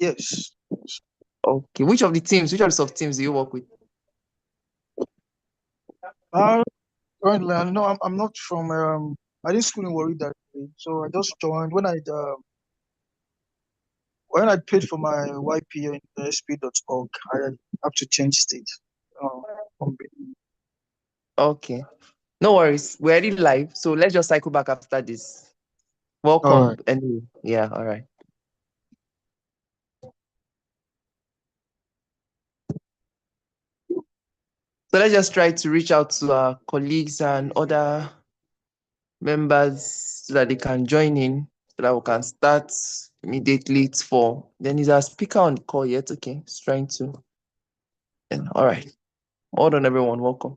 Yes. Okay. Which of the sub teams do you work with? Uh, Currently, no, I'm not from. I didn't school in Warri that way, so I just joined when I paid for my YPA in the SPE.org. I have to change state. Uh, from Okay. No worries. We're already live, so let's just cycle back after this. all Welcome right. anyway. Yeah, all right. So let's just try to reach out to our colleagues and other members so that they can join in, so that we can start immediately at 4. Then is our speaker on the call yet? Okay, he's trying to. All right. Hold on, everyone. Welcome.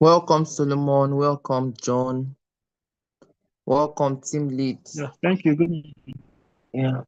Welcome, Solomon. Welcome, John. Welcome, team leads. Yeah, thank you. Good. Yeah.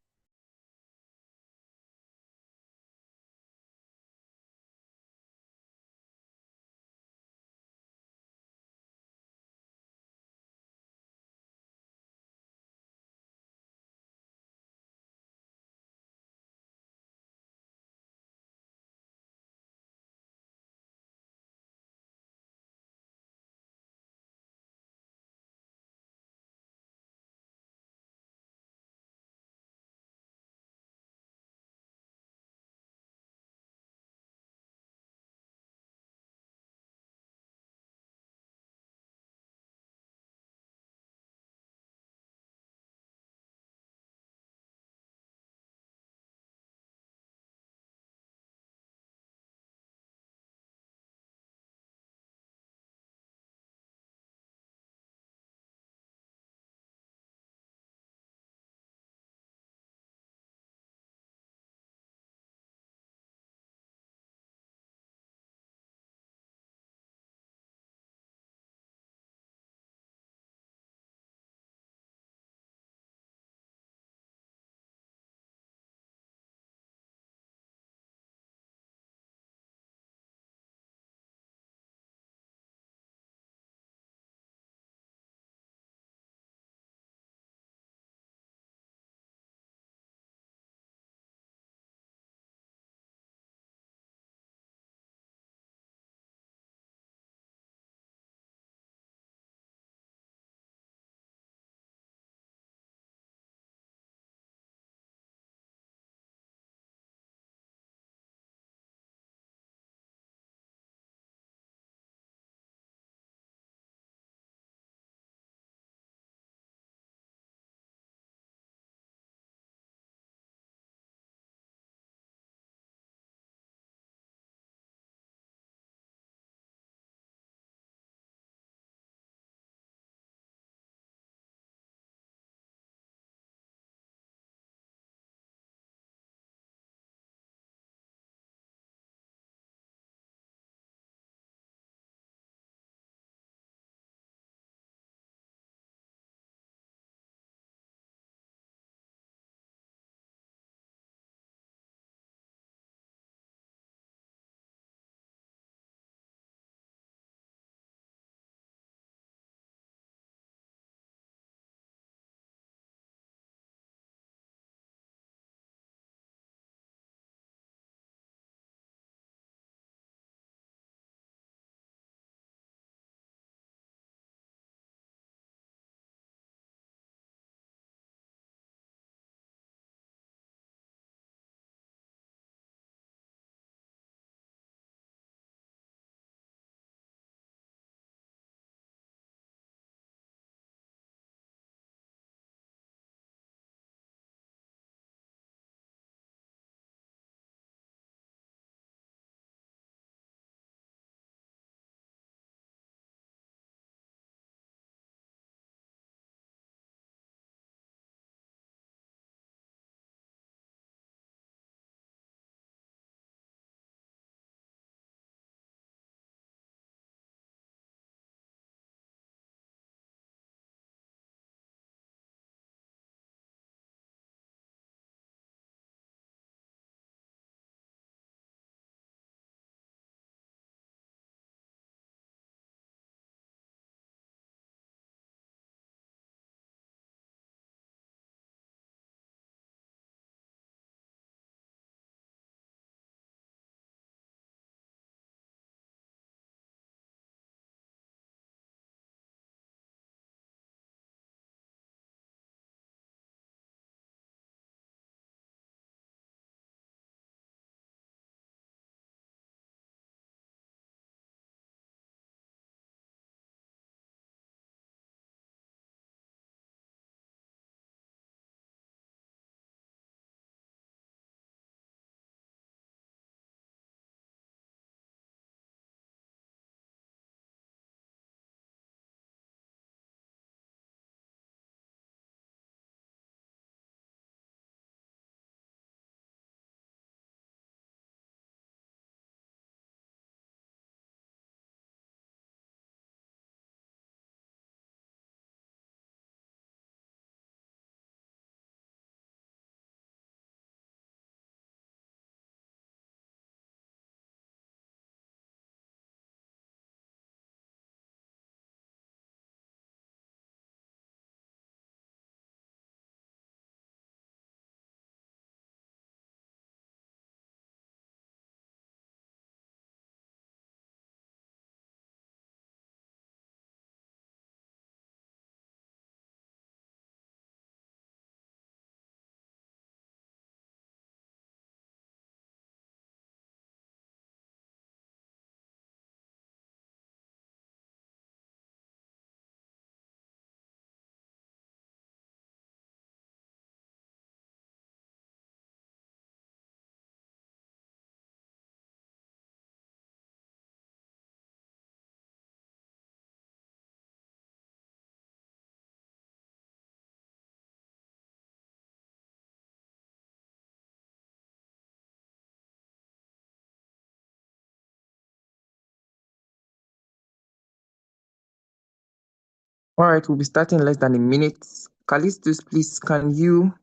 All right, we'll be starting in less than a minute. Callistus, please, can you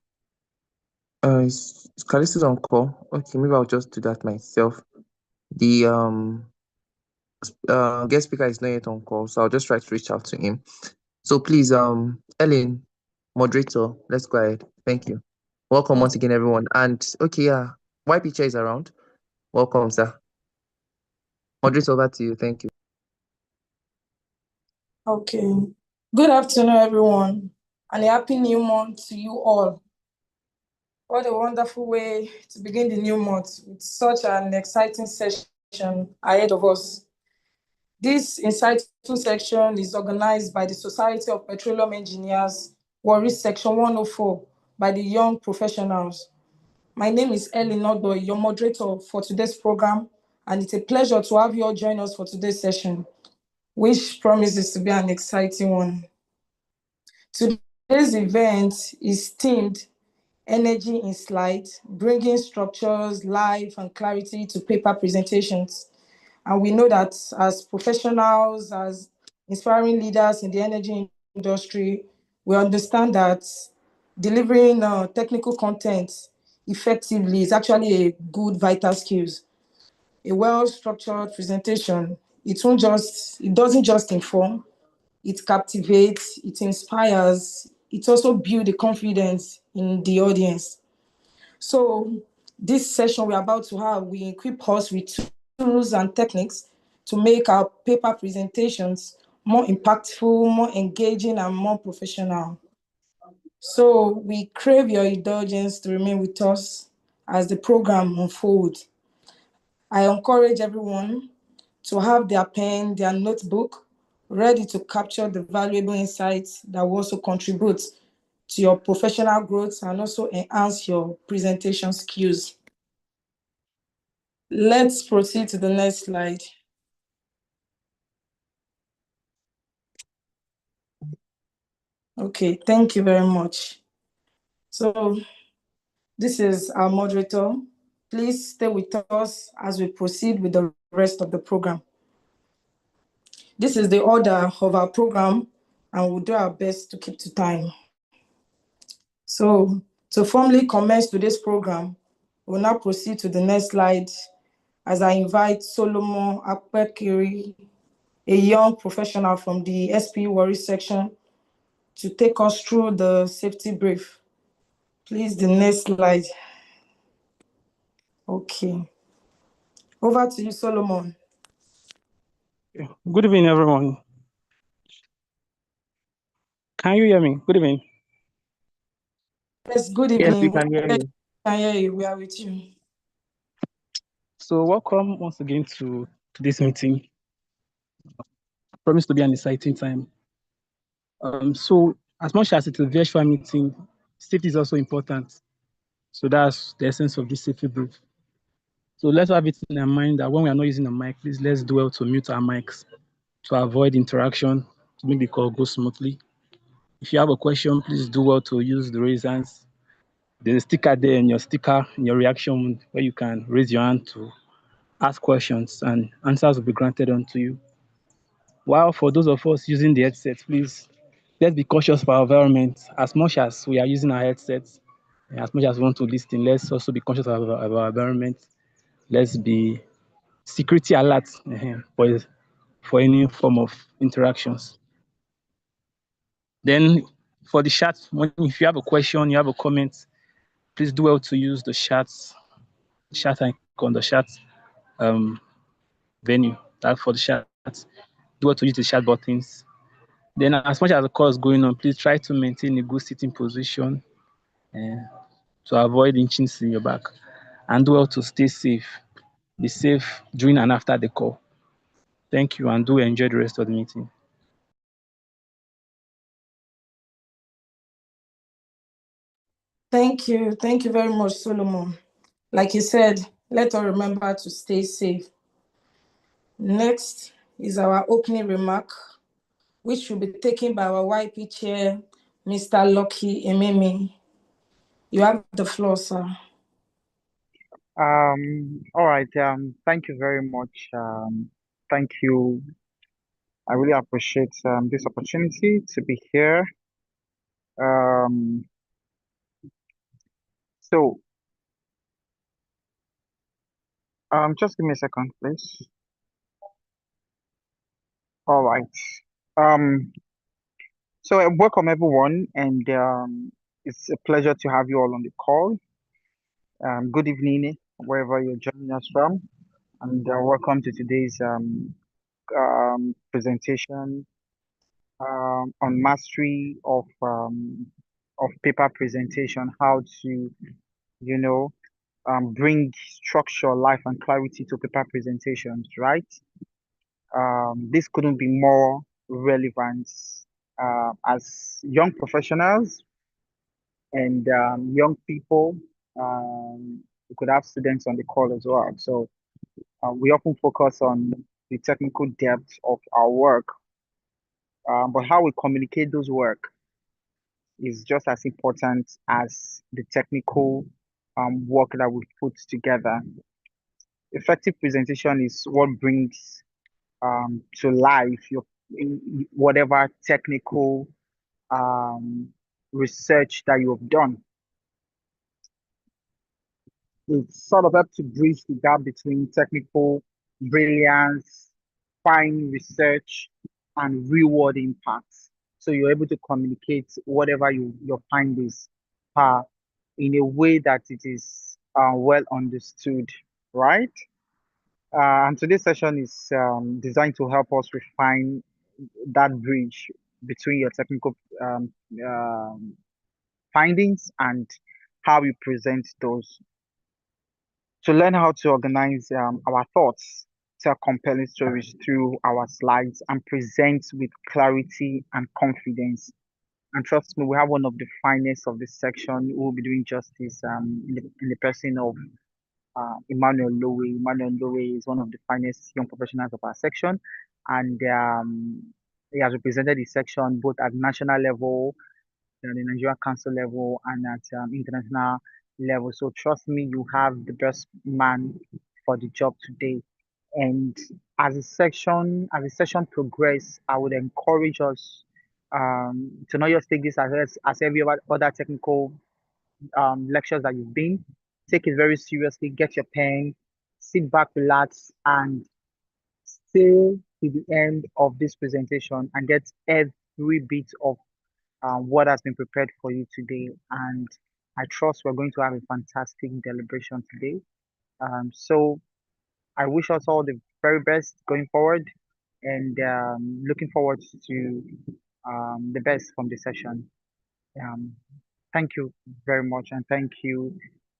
is Callistus on call? Okay, maybe I'll just do that myself. The guest speaker is not yet on call, so I'll just try to reach out to him. So please, Ellen, moderator, let's go ahead. Thank you. Welcome once again, everyone. And okay, yeah, YP Chair is around. Welcome, sir. Moderator, over to you. Thank you. Okay. Good afternoon, everyone, and a happy new month to you all. What a wonderful way to begin the new month with such an exciting session ahead of us. This insightful section is organized by the Society of Petroleum Engineers, Warri Section 104, by the young professionals. My name is Ellen Odboy, your moderator for today's program, and it's a pleasure to have you all join us for today's session, which promises to be an exciting one. Today's event is themed Energy in Slide, bringing structures, life, and clarity to paper presentations. And we know that as professionals, as inspiring leaders in the energy industry, we understand that delivering technical content effectively is actually a good vital skills. A well-structured presentation, it doesn't just inform, it captivates, it inspires, it also builds the confidence in the audience. So this session we're about to have, we equip us with tools and techniques to make our paper presentations more impactful, more engaging, and more professional. So we crave your indulgence to remain with us as the program unfolds. I encourage everyone to have their pen, their notebook, ready to capture the valuable insights that will also contribute to your professional growth and also enhance your presentation skills. Let's proceed to the next slide. Okay, thank you very much. So this is our moderator. Please stay with us as we proceed with the rest of the program. This is the order of our program, and we'll do our best to keep to time. So to formally commence today's program, we'll now proceed to the next slide as I invite Solomon Akpekiri, a young professional from the SPE Warri section, to take us through the safety brief. Please, the next slide. Okay. Over to you, Solomon. Good evening, everyone. Can you hear me? Good evening. Yes, good evening. Yes, we can hear you. Can hear you. We are with you. So welcome once again to this meeting. Promise to be an exciting time. So as much as it's a virtual meeting, safety is also important. So that's the essence of this safety brief. So let's have it in our mind that when we are not using a mic, please let's do well to mute our mics to avoid interaction, to make the call go smoothly. If you have a question, please do well to use the raise hands. There's a sticker there in your reaction where you can raise your hand to ask questions and answers will be granted unto you. While for those of us using the headset, please, let's be cautious of our environment. As much as we are using our headsets, as much as we want to listen, let's also be conscious of our environment. Let's be security alert for any form of interactions. Then for the chat, if you have a question, you have a comment, please do well to use the chat icon, the chat venue. That for the chat, do well to use the chat buttons. Then as much as the call is going on, please try to maintain a good sitting position to avoid inchings in your back. And do well to stay safe. Be safe during and after the call. Thank you, and do enjoy the rest of the meeting. Thank you. Thank you very much, Solomon. Like you said, let us remember to stay safe. Next is our opening remark, which will be taken by our YP chair, Mr. Lucky Ememi. You have the floor, sir. All right. Thank you very much. Thank you, I really appreciate this opportunity to be here. Um, so, just give me a second, please. All right. Um, so welcome everyone, and it's a pleasure to have you all on the call. Good evening, wherever you're joining us from, and welcome to today's presentation on mastery of paper presentation, how to, you know, bring structure, life, and clarity to paper presentations, right? This couldn't be more relevant as young professionals and young people. We could have students on the call as well. So we often focus on the technical depth of our work, but how we communicate those work is just as important as the technical work that we put together. Effective presentation is what brings to life your whatever technical um, research that you have done. It sort of helps to bridge the gap between technical brilliance, fine research, and real world impacts. So you're able to communicate whatever your findings are in a way that it is well understood, right? And today's session is designed to help us refine that bridge between your technical findings and how you present those. To learn how to organize our thoughts, tell compelling stories through our slides, and present with clarity and confidence. And trust me, we have one of the finest of this section who will be doing justice in the person of Emmanuel Lowe. Emmanuel Lowe is one of the finest young professionals of our section, and he has represented the section both at national level, the Nigeria Council level, and at international level. So trust me, you have the best man for the job today. And as the session progress, I would encourage us to not just take this as every other technical lectures that you've been. Take it very seriously. Get your pen, sit back, relax, and stay to the end of this presentation and get every bit of what has been prepared for you today. And I trust we're going to have a fantastic deliberation today. So I wish us all the very best going forward and looking forward to the best from the session. Um, thank you very much, and thank you,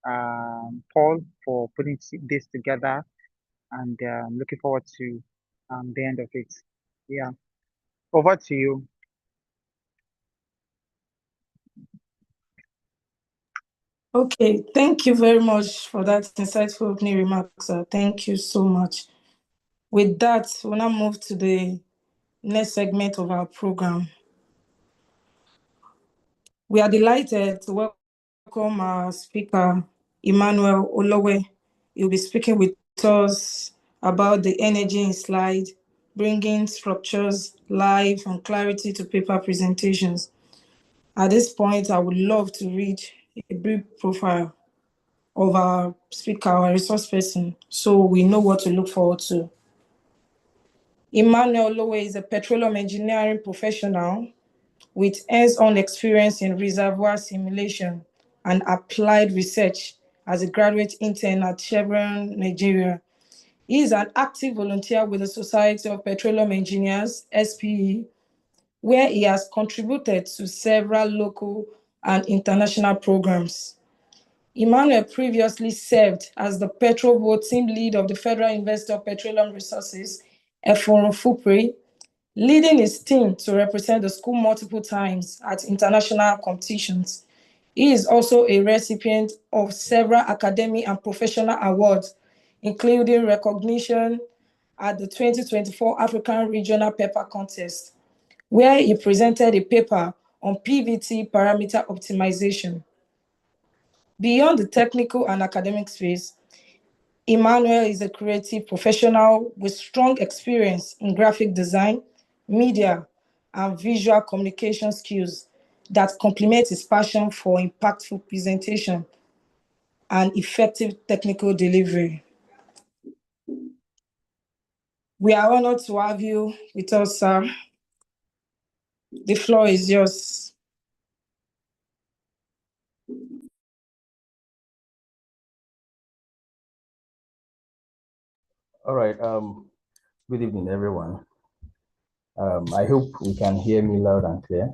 Paul, for putting this together, and looking forward to the end of it. Yeah, over to you. Okay, thank you very much for that insightful opening remarks, sir. Thank you so much. With that, we'll now move to the next segment of our program. We are delighted to welcome our speaker, Emmanuel Olowe. He'll be speaking with us about the energy in slide, bringing structures, life, and clarity to paper presentations. At this point, I would love to read a brief profile of our speaker, our resource person, so we know what to look forward to. Emmanuel Lowe is a petroleum engineering professional with hands-on experience in reservoir simulation and applied research as a graduate intern at Chevron, Nigeria. He is an active volunteer with the Society of Petroleum Engineers, SPE, where he has contributed to several local and international programs. Emmanuel previously served as the Petrovo team lead of the Federal Investor of Petroleum Resources, FORUFUPRE, leading his team to represent the school multiple times at international competitions. He is also a recipient of several academic and professional awards, including recognition at the 2024 African Regional Paper Contest, where he presented a paper on PVT parameter optimization. Beyond the technical and academic space, Emmanuel is a creative professional with strong experience in graphic design, media, and visual communication skills that complement his passion for impactful presentation and effective technical delivery. We are honored to have you with us, sir. The floor is yours. All right. Good evening, everyone. I hope we can hear me loud and clear.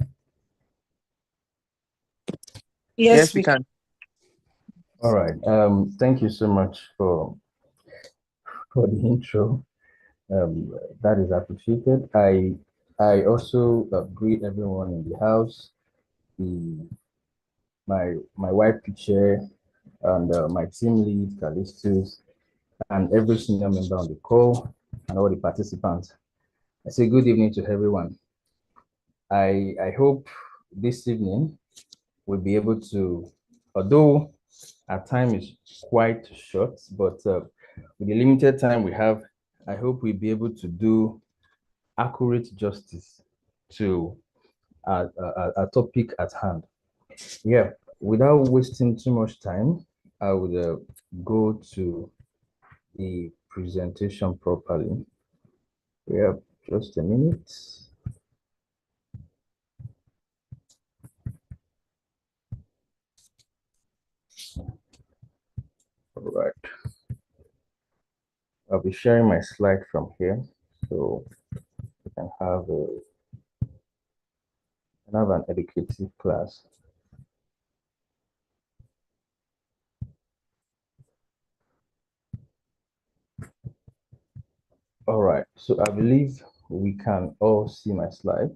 Yes, we can. All right. Thank you so much for the intro. That is appreciated. I also greet everyone in the house, my wife chair, and my team lead Callistus, and every senior member on the call, and all the participants. I say good evening to everyone. I hope this evening we'll be able to, although our time is quite short, but with the limited time we have, I hope we'll be able to do accurate justice to our topic at hand. Yeah, without wasting too much time, I would go to the presentation properly. Yeah, just a minute. All right. I'll be sharing my slide from here, so we can have an educative class. All right, so I believe we can all see my slide.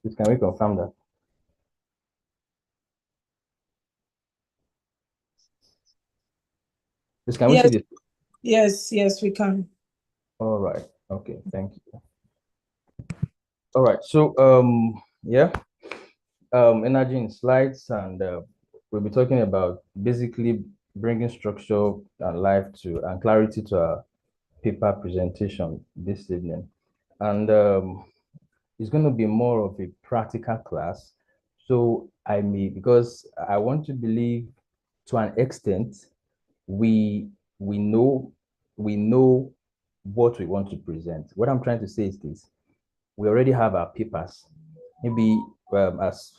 Please, can we confirm that? Please, can we see this? Yes, we can. All right, okay, thank you. All right, so yeah, energy in slides, and we'll be talking about basically bringing structure and life to and clarity to our paper presentation this evening. And it's going to be more of a practical class. So because I want to believe to an extent, we know what we want to present. What I'm trying to say is this: we already have our papers. Maybe as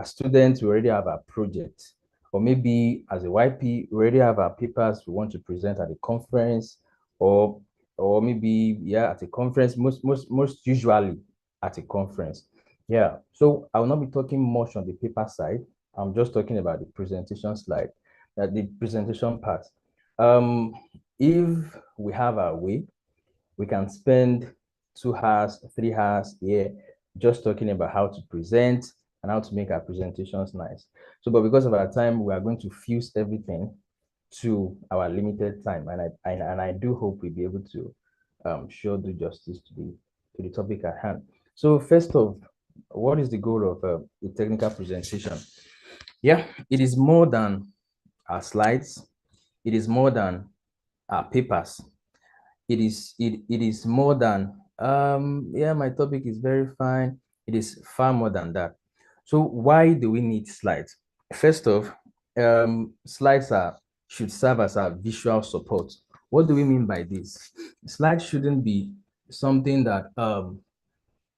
students, we already have our project, or maybe as a YP, we already have our papers we want to present at a conference, or maybe at a conference. Most usually at a conference. Yeah. So I will not be talking much on the paper side. I'm just talking about the presentation slide, the presentation part. If we have our way, we can spend 2 hours, 3 hours here just talking about how to present and how to make our presentations nice. So, but because of our time, we are going to fuse everything to our limited time, and I do hope we'll be able to do justice to the topic at hand. So, first off, what is the goal of the technical presentation? Yeah, it is more than our slides. It is more than our papers. It is more than my topic is very fine. It is far more than that. So why do we need slides? First off, slides should serve as a visual support. What do we mean by this? Slides shouldn't be something that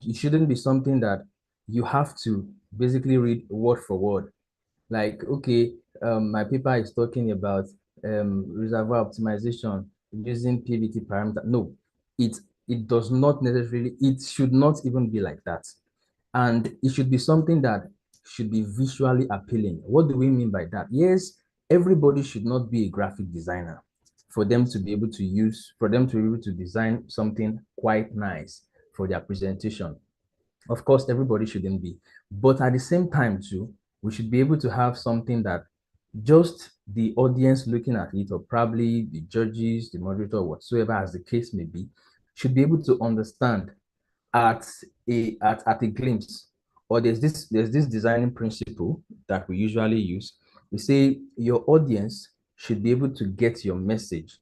it shouldn't be something that you have to basically read word for word. Like, okay, my paper is talking about reservoir optimization using PVT parameter. No, it does not necessarily, it should not even be like that. And it should be something that should be visually appealing. What do we mean by that? Yes, everybody should not be a graphic designer for them to be able to design something quite nice for their presentation. Of course, everybody shouldn't be, but at the same time too, we should be able to have something that just the audience looking at it, or probably the judges, the moderator, whatsoever as the case may be, should be able to understand at a glimpse. Or there's this designing principle that we usually use. We say your audience should be able to get your message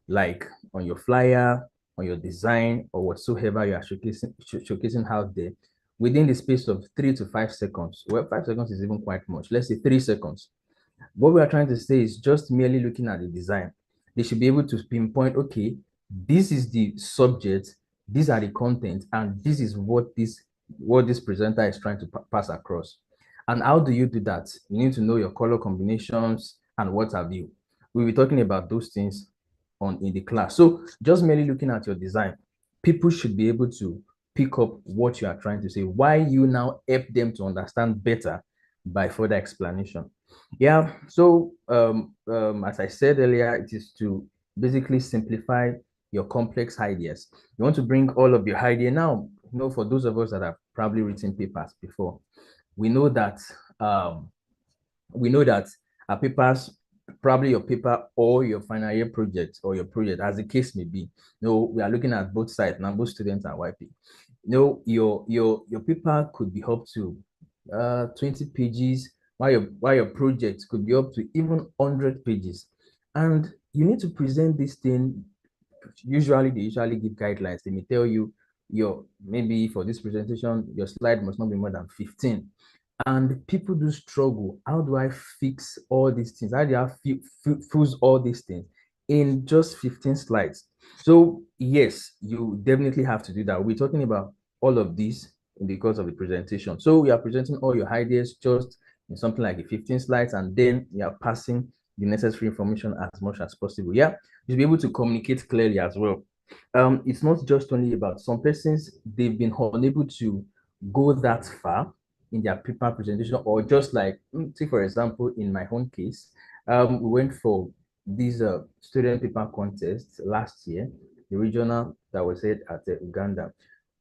like on your flyer, on your design, or whatsoever you are showcasing out there within the space of 3 to 5 seconds. Well, 5 seconds is even quite much. Let's say 3 seconds. What we are trying to say is just merely looking at the design. They should be able to pinpoint, okay, this is the subject, these are the content, and this is what this presenter is trying to pass across. And how do you do that? You need to know your color combinations and what have you. We'll be talking about those things in the class. So just merely looking at your design, people should be able to pick up what you are trying to say, why you now help them to understand better by further explanation. Yeah, so as I said earlier, it is to basically simplify your complex ideas. You want to bring all of your idea now. For those of us that have probably written papers before, we know that um, our papers, probably your paper or your final year project or your project, as the case may be. We are looking at both sides now, both students and YP. Your paper could be up to 20 pages, while your project could be up to even 100 pages. And you need to present this thing. Usually, they usually give guidelines. They may tell you maybe for this presentation, your slide must not be more than 15. And people do struggle. How do I fix all these things? How do I fuse all these things in just 15 slides? So yes, you definitely have to do that. We're talking about all of this in the course of the presentation. So we are presenting all your ideas just in something like 15 slides, and then we are passing the necessary information as much as possible. Yeah, you'll be able to communicate clearly as well. It's not just only about some persons, they've been unable to go that far in their paper presentation, or just like, say for example, in my own case, we went for this student paper contest last year, the regional that was held at Uganda.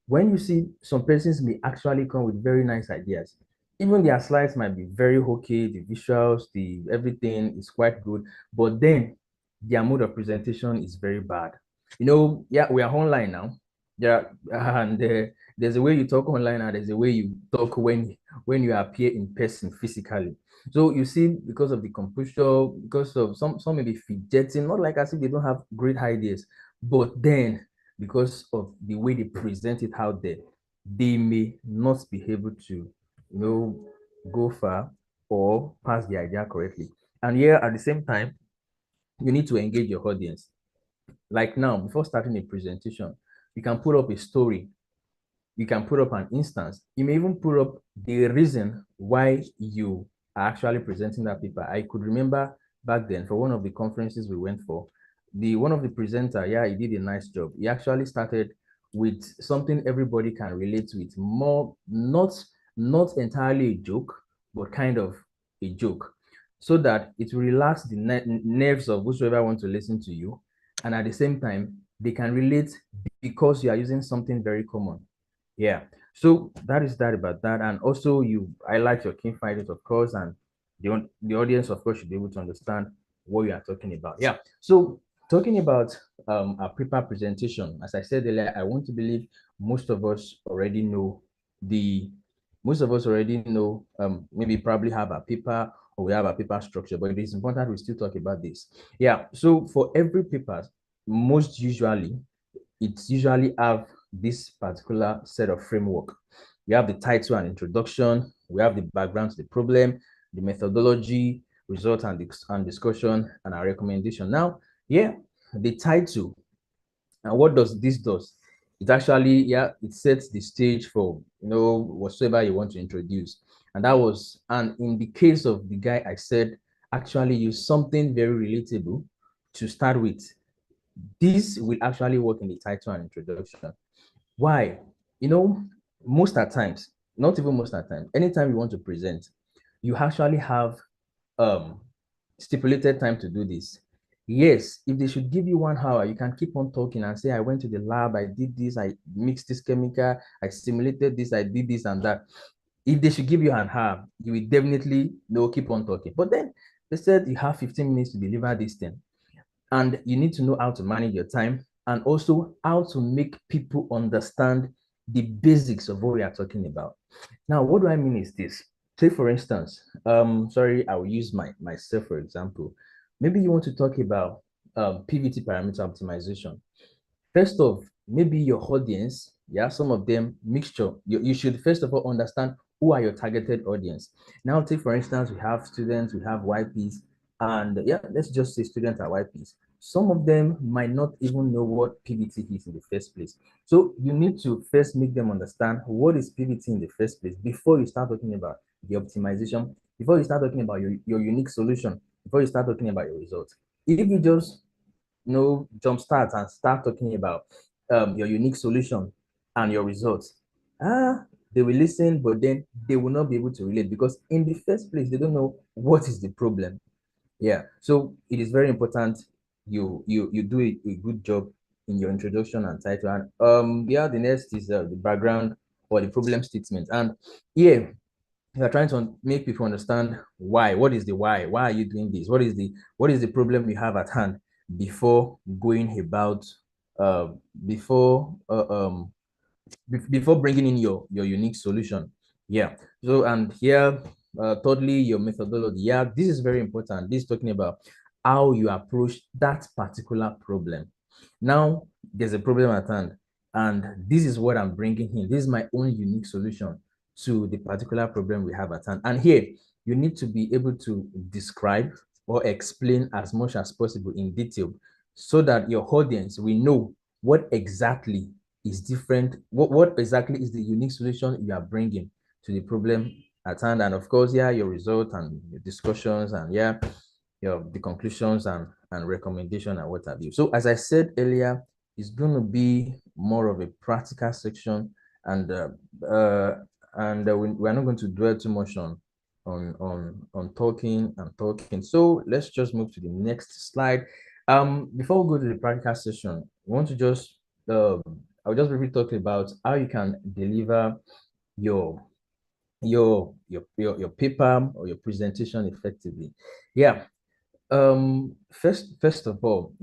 When you see some persons may actually come with very nice ideas, even their slides might be very okay, the visuals, the everything is quite good, but then their mode of presentation is very bad. Yeah, we are online now. Yeah, and there's a way you talk online, and there's a way you talk when you appear in person physically. So you see, because of the composure, because of some may be fidgeting, not like as if they don't have great ideas, but then because of the way they present it out there, they may not be able to, go far or pass the idea correctly. And here at the same time, you need to engage your audience. Like now, before starting a presentation, you can put up a story, you can put up an instance, you may even put up the reason why you are actually presenting that paper. I could remember back then for one of the conferences we went for, one of the presenter, yeah, he did a nice job. He actually started with something everybody can relate to. It's more not entirely a joke, but kind of a joke, so that it will relax the nerves of whosoever wants to listen to you, and at the same time they can relate because you are using something very common. Yeah, so that is that about that. And also you highlight your key findings, of course, and the audience, of course, should be able to understand what you are talking about. Yeah, so talking about a paper presentation, as I said earlier, I want to believe most of us already know maybe probably have a paper, or we have a paper structure, but it is important we still talk about this. Yeah, so for every paper, it's usually have this particular set of framework. We have the title and introduction, we have the background to the problem, the methodology, result and discussion, and our recommendation. Now, yeah, the title, and what does this does? It actually, yeah, it sets the stage for, whatsoever you want to introduce. And in the case of the guy, I said, actually use something very relatable to start with. This will actually work in the title and introduction. Why? Most at times, not even most at times, anytime you want to present, you actually have stipulated time to do this. Yes, if they should give you 1 hour, you can keep on talking and say, I went to the lab, I did this, I mixed this chemical, I simulated this, I did this and that. If they should give you an hour, you will definitely keep on talking. But then they said you have 15 minutes to deliver this thing. And you need to know how to manage your time, and also how to make people understand the basics of what we are talking about. Now, what do I mean is this. Say, for instance, sorry, I will use myself for example. Maybe you want to talk about PVT parameter optimization. First off, maybe your audience, yeah, some of them mixture. You should first of all understand who are your targeted audience. Now, take for instance, we have students, we have YPs, and yeah, let's just say students are YPs. Some of them might not even know what PVT is in the first place. So you need to first make them understand what is PVT in the first place before you start talking about the optimization, before you start talking about your unique solution, before you start talking about your results. If you just jumpstart and start talking about your unique solution and your results, they will listen, but then they will not be able to relate because in the first place they don't know what is the problem. Yeah, so it is very important you do a good job in your introduction and title. And yeah, the next is the background or the problem statement. And yeah, you are trying to make people understand why. What is the why? Why are you doing this? What is the problem you have at hand before going about before before bringing in your unique solution. Yeah. So and here, thirdly, your methodology. Yeah, this is very important. This is talking about how you approach that particular problem. Now, there's a problem at hand, and this is what I'm bringing in. This is my own unique solution to the particular problem we have at hand. And here, you need to be able to describe or explain as much as possible in detail so that your audience will know what exactly is different, what exactly is the unique solution you are bringing to the problem at hand. And of course, yeah, your result and your discussions and yeah, the conclusions and recommendation and what have you. So as I said earlier, it's going to be more of a practical section, and we're not going to dwell too much on talking and talking. So let's just move to the next slide. Before we go to the practical session, I want to just I'll just briefly talk about how you can deliver your your paper or your presentation effectively. Yeah. First of all,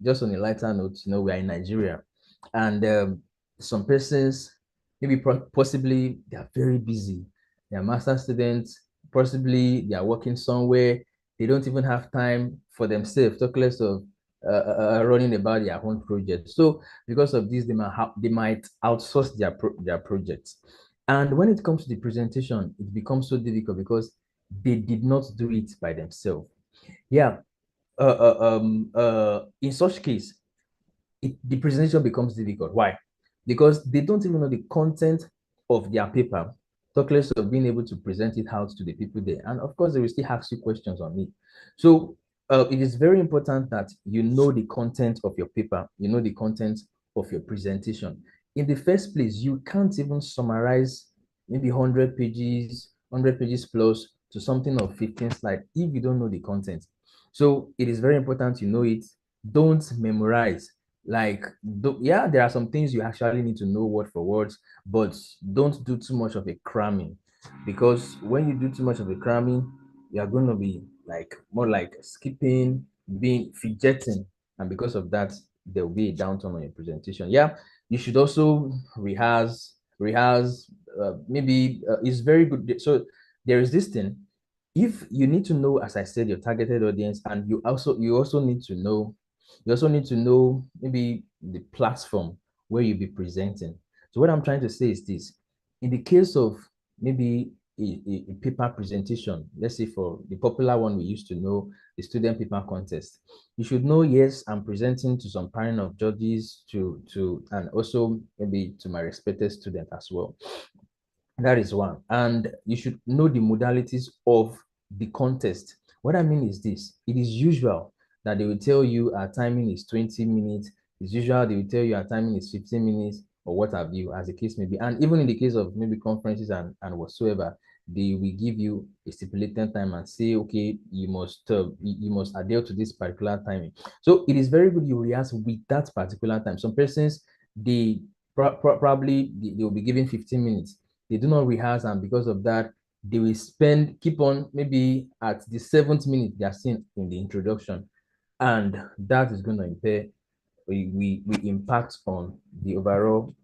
just on a lighter note, we are in Nigeria, and some persons maybe possibly they are very busy. They are master students, possibly they are working somewhere. They don't even have time for themselves, talk less of running about their own project. So because of this, they might outsource their projects. And when it comes to the presentation, it becomes so difficult because they did not do it by themselves. Yeah. In such case, the presentation becomes difficult. Why? Because they don't even know the content of their paper, talk less of being able to present it out to the people there. And of course, they will still ask you questions on it. So it is very important that you know the content of your paper, you know the content of your presentation. In the first place, you can't even summarize maybe 100 pages plus to something of 15 slides if you don't know the content. So it is very important you know it. Don't memorize. Like, yeah, there are some things you actually need to know word for words, but don't do too much of a cramming, because when you do too much of a cramming, you are going to be like more like skipping, being fidgeting, and because of that, there will be a downturn on your presentation. Yeah, you should also rehearse. Maybe it's very good. So there is this thing. If you need to know, as I said, your targeted audience, and you also need to know maybe the platform where you'll be presenting. So what I'm trying to say is this: in the case of maybe a paper presentation, let's say for the popular one we used to know, the student paper contest, you should know, yes, I'm presenting to some panel of judges and also maybe to my respected student as well. That is one. And you should know the modalities of the contest. What I mean is this: it is usual that they will tell you our timing is 20 minutes. It's usual they will tell you our timing is 15 minutes or what have you, as the case may be. And even in the case of maybe conferences and whatsoever, they will give you a stipulated time and say, okay, you must adhere to this particular timing. So it is very good you rehearse with that particular time. Some persons, they probably they will be given 15 minutes. They do not rehearse, and because of that, they will keep on maybe at the 7th minute they are seen in the introduction, and that is going to impair we impact on the overall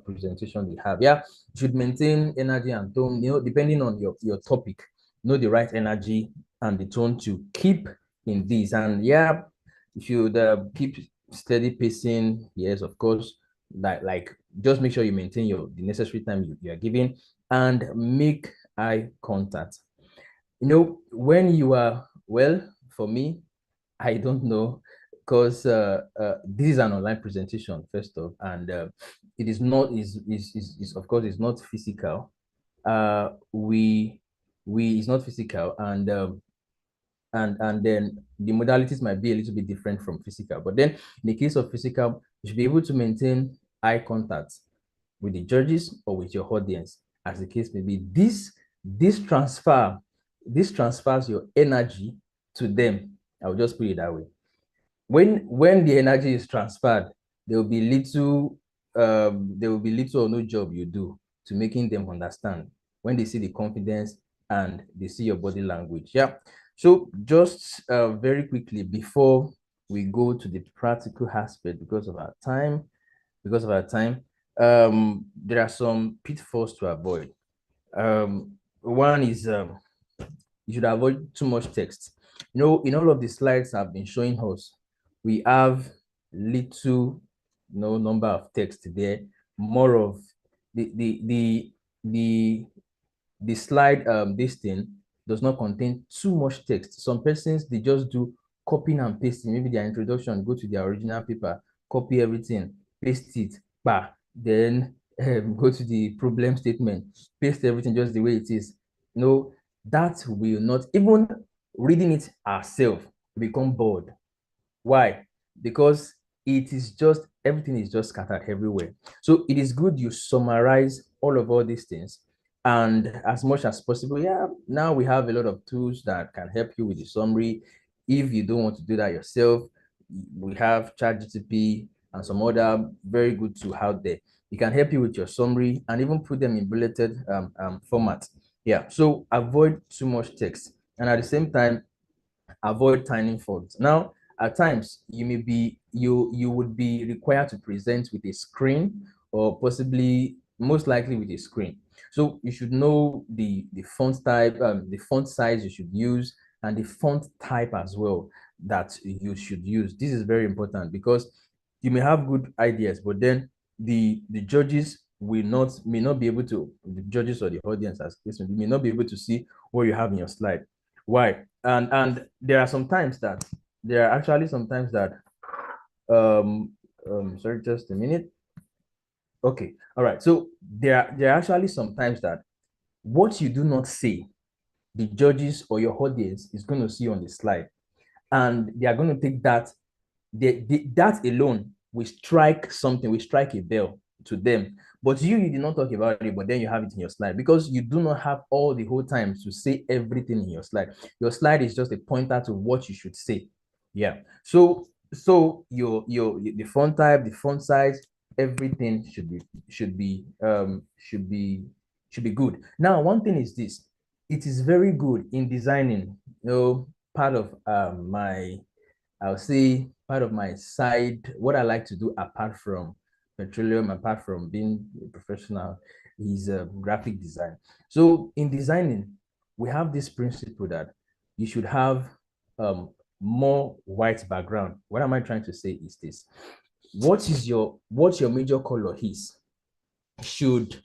presentation we have. Yeah, you should maintain energy and tone, depending on your topic, know the right energy and the tone to keep in this. And yeah, you should keep steady pacing. Yes, of course. Like just make sure you maintain the necessary time you are giving, and make eye contact. When you are, well, for me, I don't know, because this is an online presentation first off, and it is not is of course it's not physical. We it's not physical, and then the modalities might be a little bit different from physical. But then in the case of physical, you should be able to maintain eye contact with the judges or with your audience, as the case may be. This transfers your energy to them. I'll just put it that way. When the energy is transferred, there will be little or no job you do to making them understand when they see the confidence and they see your body language. Yeah. So just very quickly before we go to the practical aspect, because of our time, there are some pitfalls to avoid. One is you should avoid too much text. In all of the slides I've been showing us, we have little number of text there, more of the slide. This thing does not contain too much text. Some persons, they just do copying and pasting. Maybe their introduction, go to their original paper, copy everything, paste it, then go to the problem statement, paste everything just the way it is. No, that will not, even reading it ourselves, become bored. Why? Because everything is just scattered everywhere. So it is good you summarize all these things, and as much as possible, yeah, now we have a lot of tools that can help you with the summary. If you don't want to do that yourself, we have ChatGPT and some other very good tools out there. It can help you with your summary and even put them in bulleted format. Yeah, so avoid too much text, and at the same time, avoid tiny fonts. Now, at times you would be required to present with a screen, or possibly most likely with a screen. So you should know the font type, the font size you should use, and the font type as well that you should use. This is very important, because you may have good ideas, but then the judges may not be able to, the judges or the audience as this may not be able to see what you have in your slide. Why? And there are actually sometimes that sorry, just a minute. Okay, all right. So there are actually sometimes that what you do not say, the judges or your audience is going to see on the slide, and they are going to take that. That alone will strike a bell to them. But you did not talk about it, but then you have it in your slide, because you do not have all the whole time to say everything in your slide. Your slide is just a pointer to what you should say. Yeah. So the font type, the font size, everything should be good. Now, one thing is this: it is very good in designing. Part of I'll say part of my side, what I like to do apart from petroleum, apart from being a professional, is graphic design. So in designing, we have this principle that you should have more white background. What am I trying to say is this: what your major color is should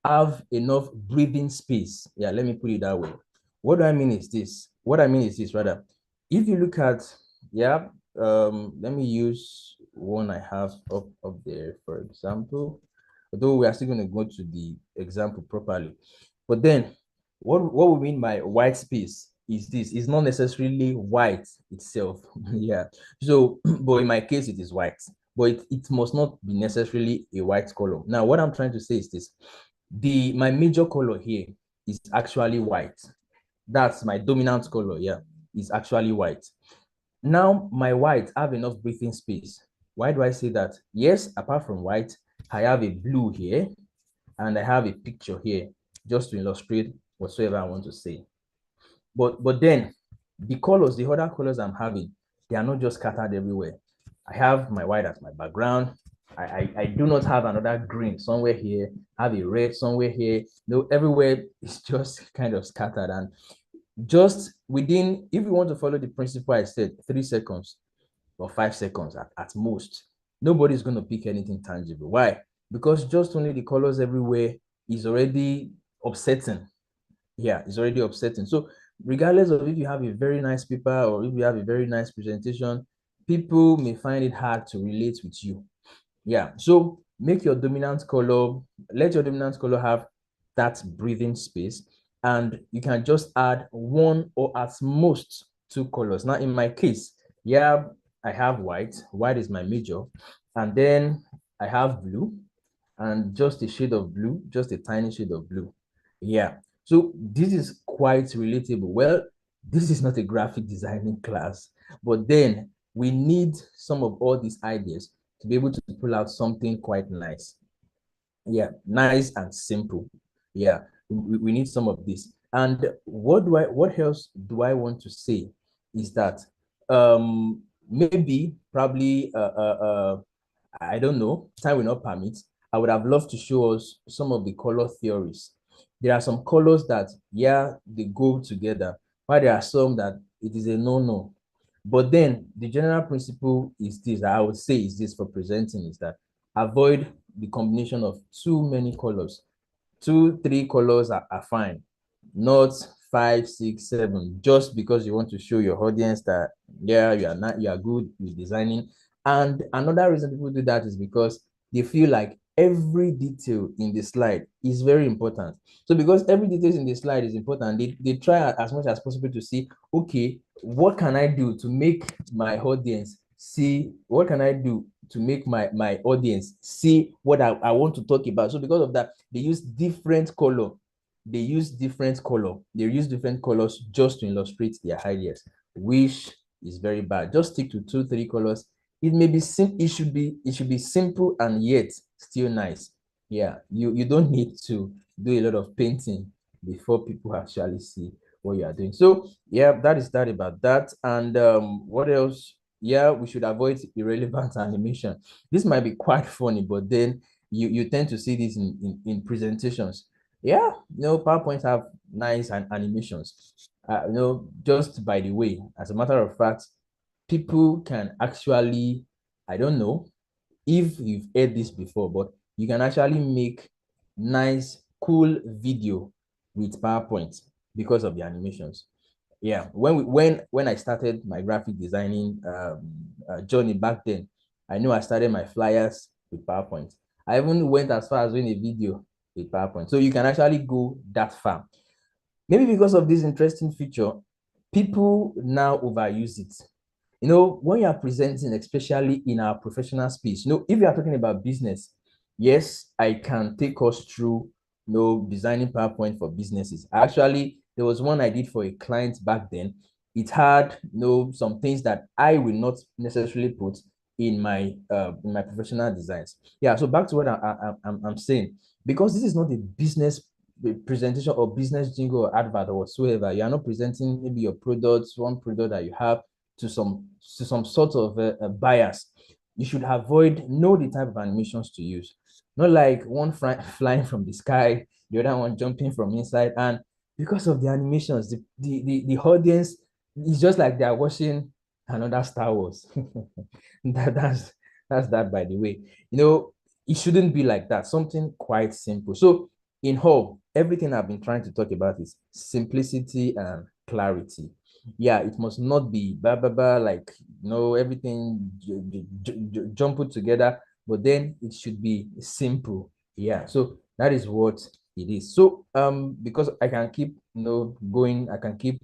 have enough breathing space. Yeah, let me put it that way. What do I mean is this? What I mean is this, rather. If you look at, yeah, let me use one I have up there, for example. Although we are still going to go to the example properly. But then, what we mean by white space is this. It's not necessarily white itself. Yeah. So, but in my case, it is white. But it must not be necessarily a white color. Now, what I'm trying to say is this. My major color here is actually white. That's my dominant color, yeah, is actually white. Now, my white have enough breathing space. Why do I say that? Yes, apart from white, I have a blue here, and I have a picture here, just to illustrate whatsoever I want to say. But then, the other colors I'm having, they are not just scattered everywhere. I have my white as my background. I do not have another green somewhere here. I have a red somewhere here. No, everywhere is just kind of scattered. And just within, if you want to follow the principle I said, 3 seconds or 5 seconds at most, nobody's going to pick anything tangible. Why? Because just only the colors everywhere is already upsetting. Yeah, it's already upsetting. So regardless of if you have a very nice paper or if you have a very nice presentation, people may find it hard to relate with you. Yeah, so make your dominant color, let your dominant color have that breathing space, and you can just add one or at most two colors. Now, in my case, yeah, I have white. White is my major, and then I have blue, and just a shade of blue, just a tiny shade of blue. Yeah, so this is quite relatable. Well, this is not a graphic designing class, but then we need some of all these ideas to be able to pull out something quite nice. Yeah, nice and simple. Yeah, we need some of this. And what else do I want to say is that maybe probably I don't know, time will not permit. I would have loved to show us some of the color theories. There are some colors that, yeah, they go together, while there are some that it is a no-no. But then the general principle is this, I would say is this for presenting, is that avoid the combination of too many colors. 2, 3 colors are fine, not 5, 6, 7, just because you want to show your audience that, yeah, you are good with designing. And another reason people do that is because they feel like every detail in the slide is very important. So because every detail in the slide is important, they try as much as possible to see, okay, what can I do to make my audience see, what can I do to make my audience see what I want to talk about. So because of that, they use different color. They use different color. They use different colors just to illustrate their ideas, which is very bad. Just stick to 2, 3 colors. It may be simple. It should be simple and yet still nice. Yeah, you don't need to do a lot of painting before people actually see what you are doing. So yeah, that is that about that. And what else? Yeah, we should avoid irrelevant animation. This might be quite funny, but then you tend to see this in presentations. Yeah, PowerPoint have nice animations. Just by the way, as a matter of fact, people can actually, I don't know if you've heard this before, but you can actually make nice, cool video with PowerPoint because of the animations. Yeah, when I started my graphic designing journey back then, I know I started my flyers with PowerPoint. I even went as far as doing a video with PowerPoint. So you can actually go that far. Maybe because of this interesting feature, people now overuse it. When you are presenting, especially in our professional space, if you are talking about business, yes, I can take us through, designing PowerPoint for businesses. Actually, there was one I did for a client back then. It had, some things that I will not necessarily put in my professional designs. Yeah, so back to what I'm saying, because this is not a business presentation or business jingle or advert or whatsoever. You are not presenting maybe your products, one product that you have to some sort of bias. You should know the type of animations to use. Not like one flying from the sky, the other one jumping from inside. And because of the animations, the audience is just like they are watching another Star Wars. That's that, by the way. It shouldn't be like that. Something quite simple. So in whole, everything I've been trying to talk about is simplicity and clarity. Yeah, it must not be blah blah blah, like everything jumbled together, but then it should be simple. Yeah, so that is what it is. So because I can keep going, I can keep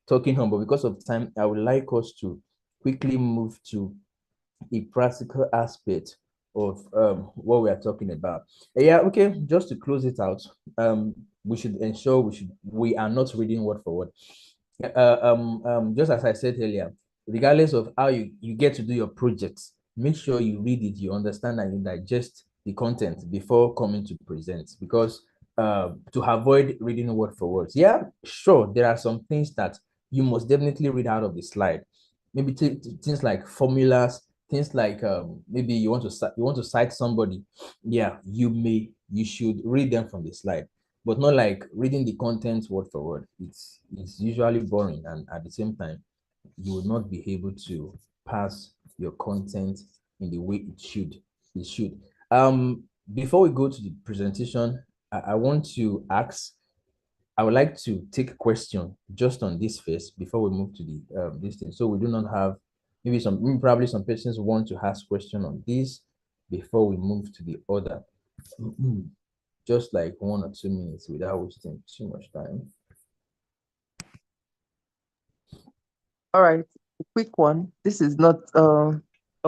talking on, but because of time, I would like us to quickly move to a practical aspect of what we are talking about. Yeah, okay, just to close it out, we should ensure we are not reading word for word. Just as I said earlier, regardless of how you get to do your projects, make sure you read it, you understand, and you digest the content before coming to present, because to avoid reading word for words. Yeah, sure, there are some things that you must definitely read out of the slide. Maybe things like formulas, things like maybe you want to cite somebody. Yeah, you should read them from the slide. but not like reading the content word for word. It's usually boring, and at the same time, you will not be able to pass your content in the way it should. It should. Before we go to the presentation, I want to ask. I would like to take a question just on this first before we move to the this thing. So we do not have probably some persons want to ask question on this before we move to the other. Just like 1 or 2 minutes without wasting too much time. All right, a quick one. This is not a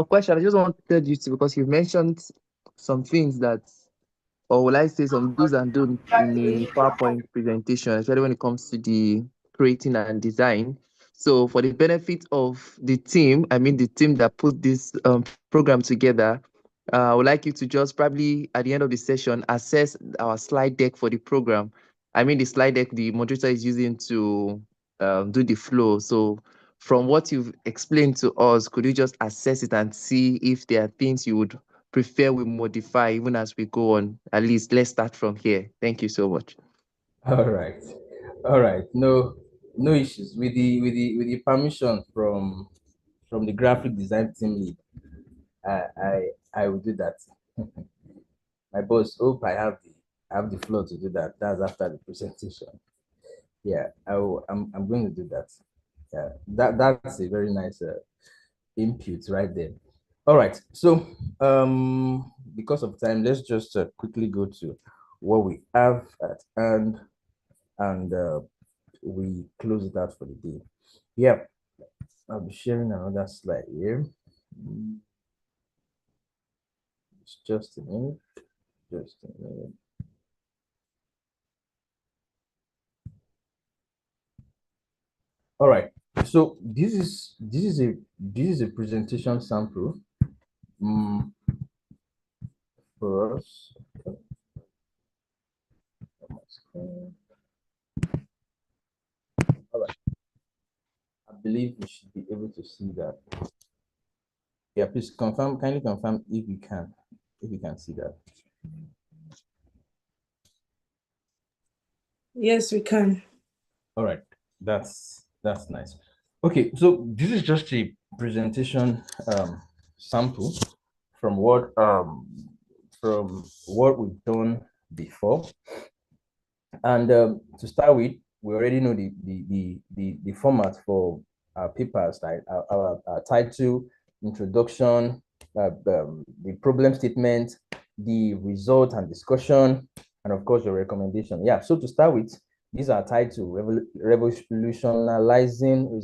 question. I just wanted you to, because you mentioned some things that, or will I say some do's and don'ts in the PowerPoint presentation, especially when it comes to the creating and design. So for the benefit of the team, I mean the team that put this program together, I would like you to just probably at the end of the session assess our slide deck for the program. I mean the slide deck the moderator is using to do the flow. So from what you've explained to us, could you just assess it and see if there are things you would prefer we modify even as we go on? At least let's start from here. Thank you so much. All right. All right. No issues with the permission from the graphic design team lead. I will do that. My boss, hope I have the floor to do that. That's after the presentation. Yeah, I'm going to do that. Yeah, that's a very nice input right there. All right, so because of time, let's just quickly go to what we have at hand, and we close it out for the day. Yeah, I'll be sharing another slide here. It's just a minute. Just a minute. All right. So this is a presentation sample for us. All right. I believe we should be able to see that. Yeah, please confirm. Kindly confirm if you can see that. Yes, we can. All right. That's nice. Okay, so this is just a presentation sample from what we've done before. And to start with, we already know the format for our papers, like our title, introduction, the problem statement, the result and discussion, and of course your recommendation. Yeah, so to start with, these are titled Revolutionizing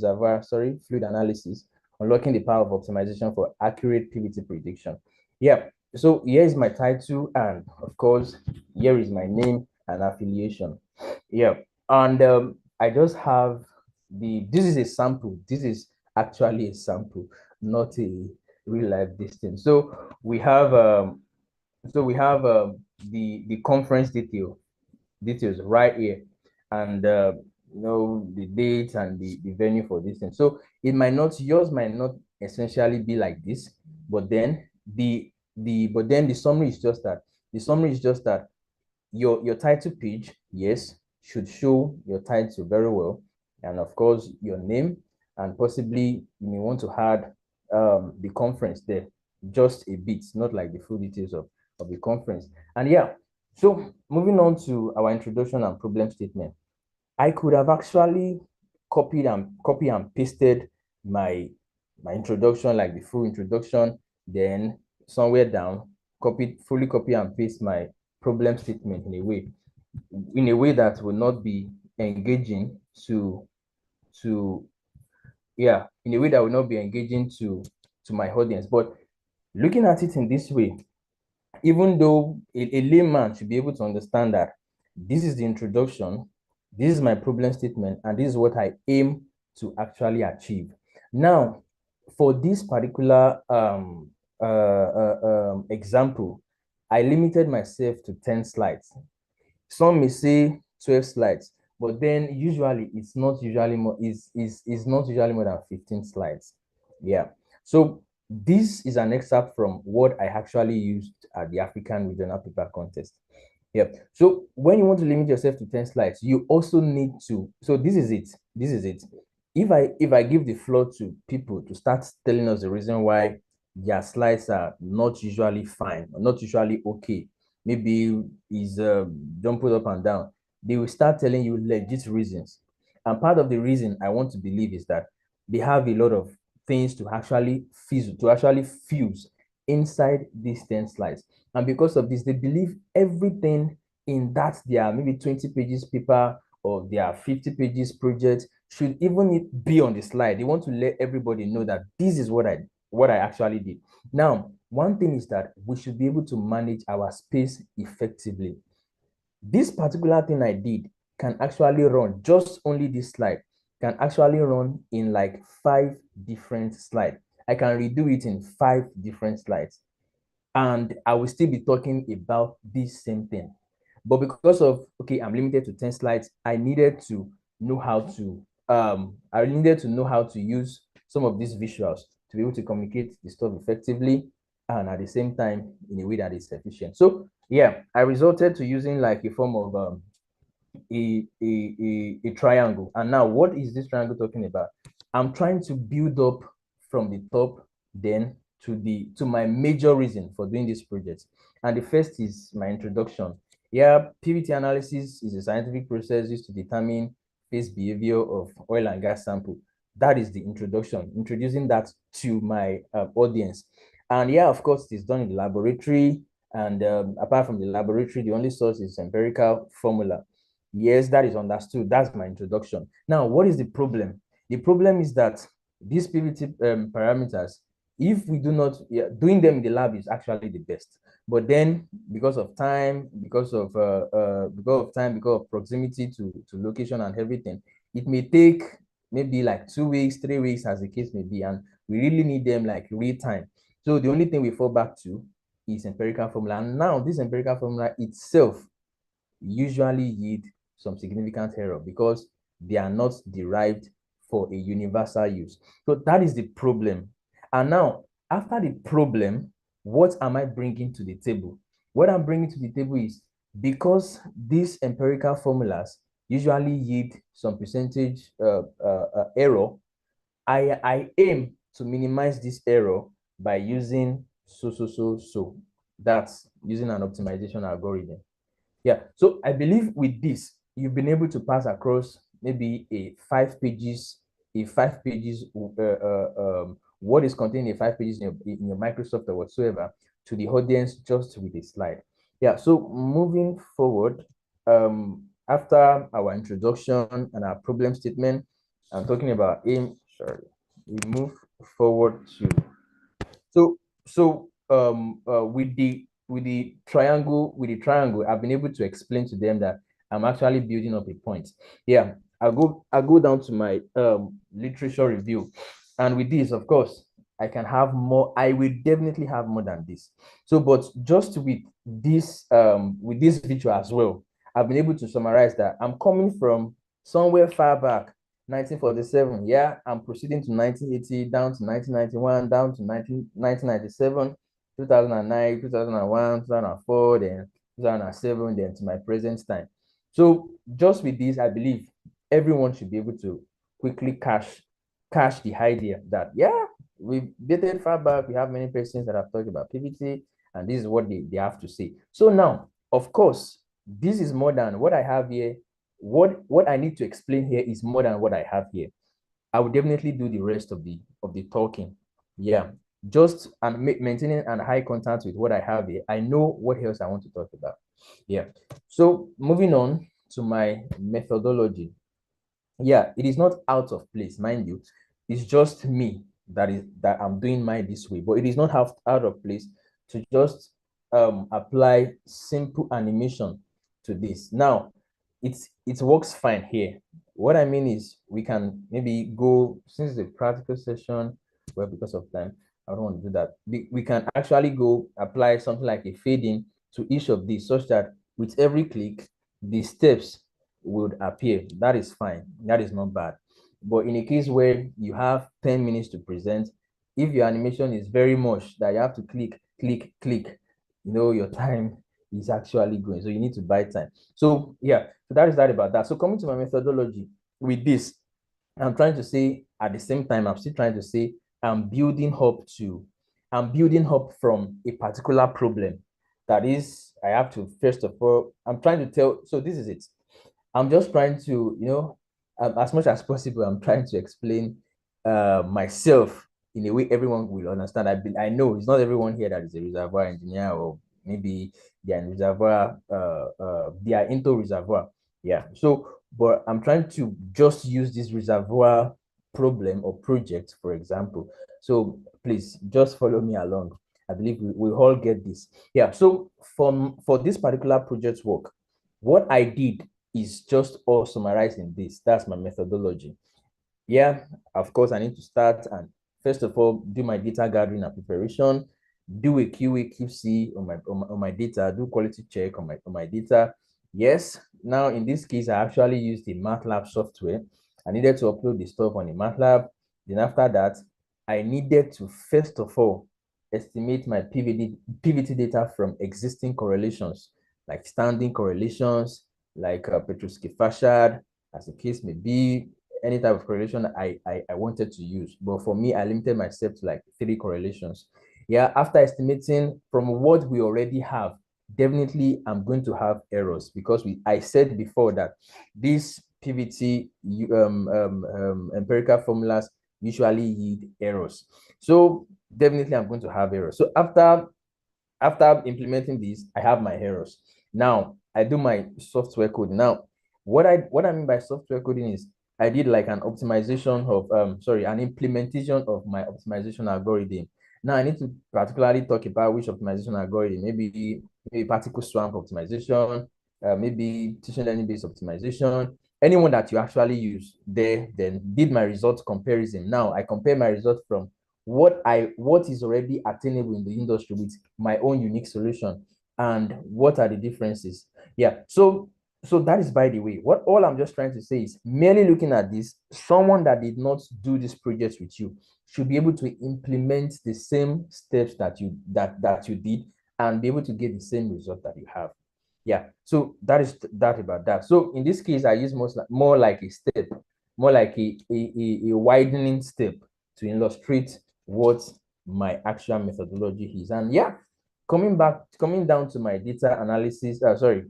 Fluid Analysis, Unlocking the Power of Optimization for Accurate PVT Prediction. Yeah, so here is my title, and of course, here is my name and affiliation. Yeah, and I just have this is a sample. This is actually a sample, not a real life distance. So we have the conference details right here, and the date and the venue for this thing. So yours might not essentially be like this, but then the summary is just that your title page, yes, should show your title very well, and of course your name, and possibly you may want to add the conference there just a bit, not like the full details of the conference. And yeah, so moving on to our introduction and problem statement, I could have actually copied and pasted my introduction, like the full introduction, then somewhere down, fully copy and paste my problem statement in a way that will not be engaging to in a way that will not be engaging to my audience. But looking at it in this way, even though a layman should be able to understand that this is the introduction, this is my problem statement, and this is what I aim to actually achieve. Now, for this particular example, I limited myself to 10 slides. Some may say 12 slides, but then usually it's not usually more not usually more than 15 slides. Yeah. So this is an excerpt from what I actually used at the African Regional Paper Contest. Yep. So when you want to limit yourself to 10 slides, you also need to, so this is it. This is it. If I give the floor to people to start telling us the reason why their slides are not usually fine or not usually okay, maybe is jump up and down, they will start telling you legit reasons. And part of the reason I want to believe is that they have a lot of things to actually fuse inside these 10 slides. And because of this, they believe everything in that their maybe 20 pages paper or their 50 pages project should even be on the slide. They want to let everybody know that this is what I actually did. Now, one thing is that we should be able to manage our space effectively. This particular thing I did can actually run, just only this slide can actually run in like 5 different slides. I can redo it in 5 different slides and I will still be talking about this same thing. But because of, okay, I'm limited to 10 slides, I needed to know how to use some of these visuals to be able to communicate the stuff effectively and at the same time in a way that is efficient. So yeah, I resorted to using like a form of a triangle. And now what is this triangle talking about? I'm trying to build up from the top then to my major reason for doing this project. And the first is my introduction. Yeah, PVT analysis is a scientific process used to determine phase behavior of oil and gas sample. That is the introduction, introducing that to my audience. And yeah, of course, it's done in the laboratory. And apart from the laboratory, the only source is empirical formula. Yes, that is understood. That's my introduction. Now, what is the problem? The problem is that these PVT parameters, if we do not, doing them in the lab is actually the best. But then, because of time, because of proximity to location and everything, it may take maybe like 2 weeks, 3 weeks, as the case may be, and we really need them like real time. So the only thing we fall back to is empirical formula. And now this empirical formula itself usually yield some significant error because they are not derived for a universal use. So that is the problem. And now, after the problem, what am I bringing to the table? What I'm bringing to the table is because these empirical formulas usually yield some percentage error, I aim to minimize this error by using so. That's using an optimization algorithm. Yeah, so I believe with this, you've been able to pass across maybe a 5 pages, what is contained in 5 pages in your Microsoft or whatsoever to the audience just with a slide. Yeah, so moving forward, after our introduction and our problem statement, I'm talking about aim, sorry, we move forward to with the triangle, I've been able to explain to them that I'm actually building up a point. Yeah, I'll go down to my literature review, and with this, of course, I can have more. I will definitely have more than this. So, but just with this video as well, I've been able to summarize that I'm coming from somewhere far back, 1947. Yeah, I'm proceeding to 1980, down to 1991, down to 1997, 2009, 2001, 2004, then 2007, then to my present time. So just with this, I believe everyone should be able to quickly cash the idea that, yeah, we've dated far back. We have many persons that have talked about PVT, and this is what they have to say. So now, of course, this is more than what I have here. What I need to explain here is more than what I have here. I will definitely do the rest of the talking. Yeah, just and maintaining an high contact with what I have here. I know what else I want to talk about. Yeah. So moving on to my methodology. Yeah, it is not out of place, mind you. It's just me that I'm doing mine this way, but it is not out of place to just apply simple animation to this. Now, it works fine here. What I mean is we can maybe go, since the practical session, well, because of time, I don't want to do that. We can actually go apply something like a fading to each of these such that with every click, the steps would appear. That is fine. That is not bad. But in a case where you have 10 minutes to present, if your animation is very much that you have to click, your time is actually going. So you need to buy time. So yeah, so that is that about that. So coming to my methodology with this, I'm trying to say at the same time, I'm still trying to say I'm building up from a particular problem. That is, I have to, first of all, I'm trying to tell, so this is it. I'm just trying to, as much as possible, I'm trying to explain myself in a way everyone will understand. I know it's not everyone here that is a reservoir engineer, or maybe they are in reservoir, they are into reservoir. Yeah. So, but I'm trying to just use this reservoir problem or project, for example. So please just follow me along. I believe we all get this. Yeah. So for this particular project work, what I did is just all summarized in this. That's my methodology. Yeah, of course, I need to start and first of all do my data gathering and preparation, do a QA QC on my data, do quality check on my data. Yes, now in this case, I actually used the MATLAB software. I needed to upload the stuff on the MATLAB. Then after that, I needed to first of all estimate my PVT data from existing correlations, like standing correlations, like Petruski-Fashad, as the case may be, any type of correlation I wanted to use. But for me, I limited myself to like 3 correlations. Yeah, after estimating from what we already have, definitely I'm going to have errors because I said before that these PVT empirical formulas usually yield errors. So definitely I'm going to have errors. So after implementing this, I have my errors. Now I do my software code. Now, what I mean by software coding is I did like an optimization of an implementation of my optimization algorithm. Now I need to particularly talk about which optimization algorithm, maybe particle swamp optimization, maybe teaching learning based optimization, anyone that you actually use there, then did my result comparison. Now I compare my result from what is already attainable in the industry with my own unique solution, and what are the differences. Yeah, so that is by the way. What all I'm just trying to say is merely looking at this, someone that did not do this project with you should be able to implement the same steps that you did and be able to get the same result that you have. Yeah, so that is that about that. So in this case, I use more like a step, more like a widening step to illustrate what my actual methodology is. And yeah, coming down to my data analysis,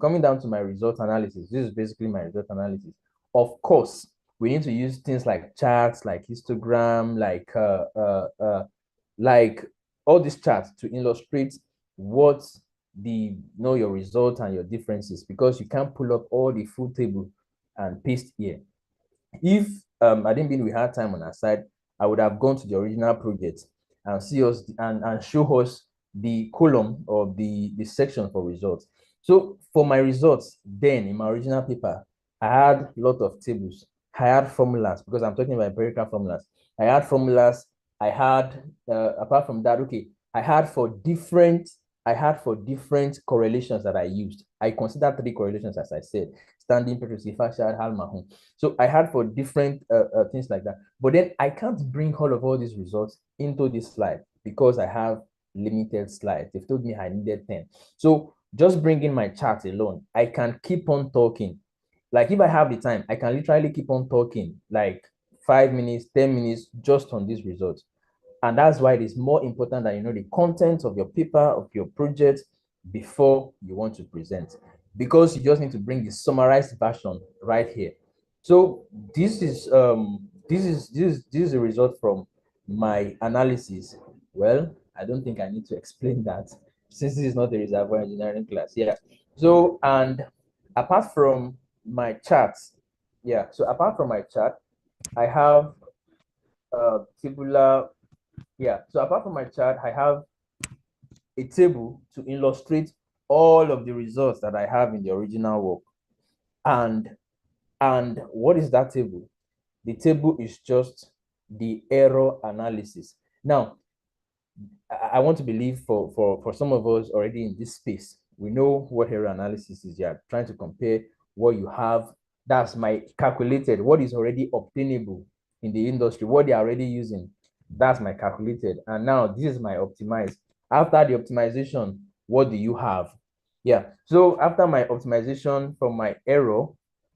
coming down to my result analysis. This is basically my result analysis. Of course, we need to use things like charts, like histogram, like all these charts to illustrate what your result and your differences, because you can't pull up all the full table and paste here. If I didn't mean we had time on our side, I would have gone to the original project and see us and show us the column or the section for results. So for my results, then in my original paper, I had a lot of tables. I had formulas because I'm talking about empirical formulas. I had formulas. I had apart from that, okay, I had for different correlations that I used. I considered 3 correlations, as I said: standing, Petruski, Fashad, Halmahun. So I had for different things like that. But then I can't bring all of these results into this slide because I have limited slides. They've told me I needed 10. So just bringing my chart alone, I can keep on talking. Like if I have the time, I can literally keep on talking like 5 minutes, 10 minutes just on these results. And that's why it is more important that you know the content of your paper, of your project, before you want to present, because you just need to bring the summarized version right here. So this is a result from my analysis. Well, I don't think I need to explain that since this is not a reservoir engineering class. Yeah. So, and apart from my charts, apart from my chart, I have tabular. Yeah, so apart from my chart, I have a table to illustrate all of the results that I have in the original work. And what is that table? The table is just the error analysis. Now, I want to believe for some of us already in this space, we know what error analysis is. You're trying to compare what you have. That's my calculated, what is already obtainable in the industry, what they're already using. That's my calculated. And now this is my optimized. After the optimization, what do you have? Yeah. So after my optimization for my error,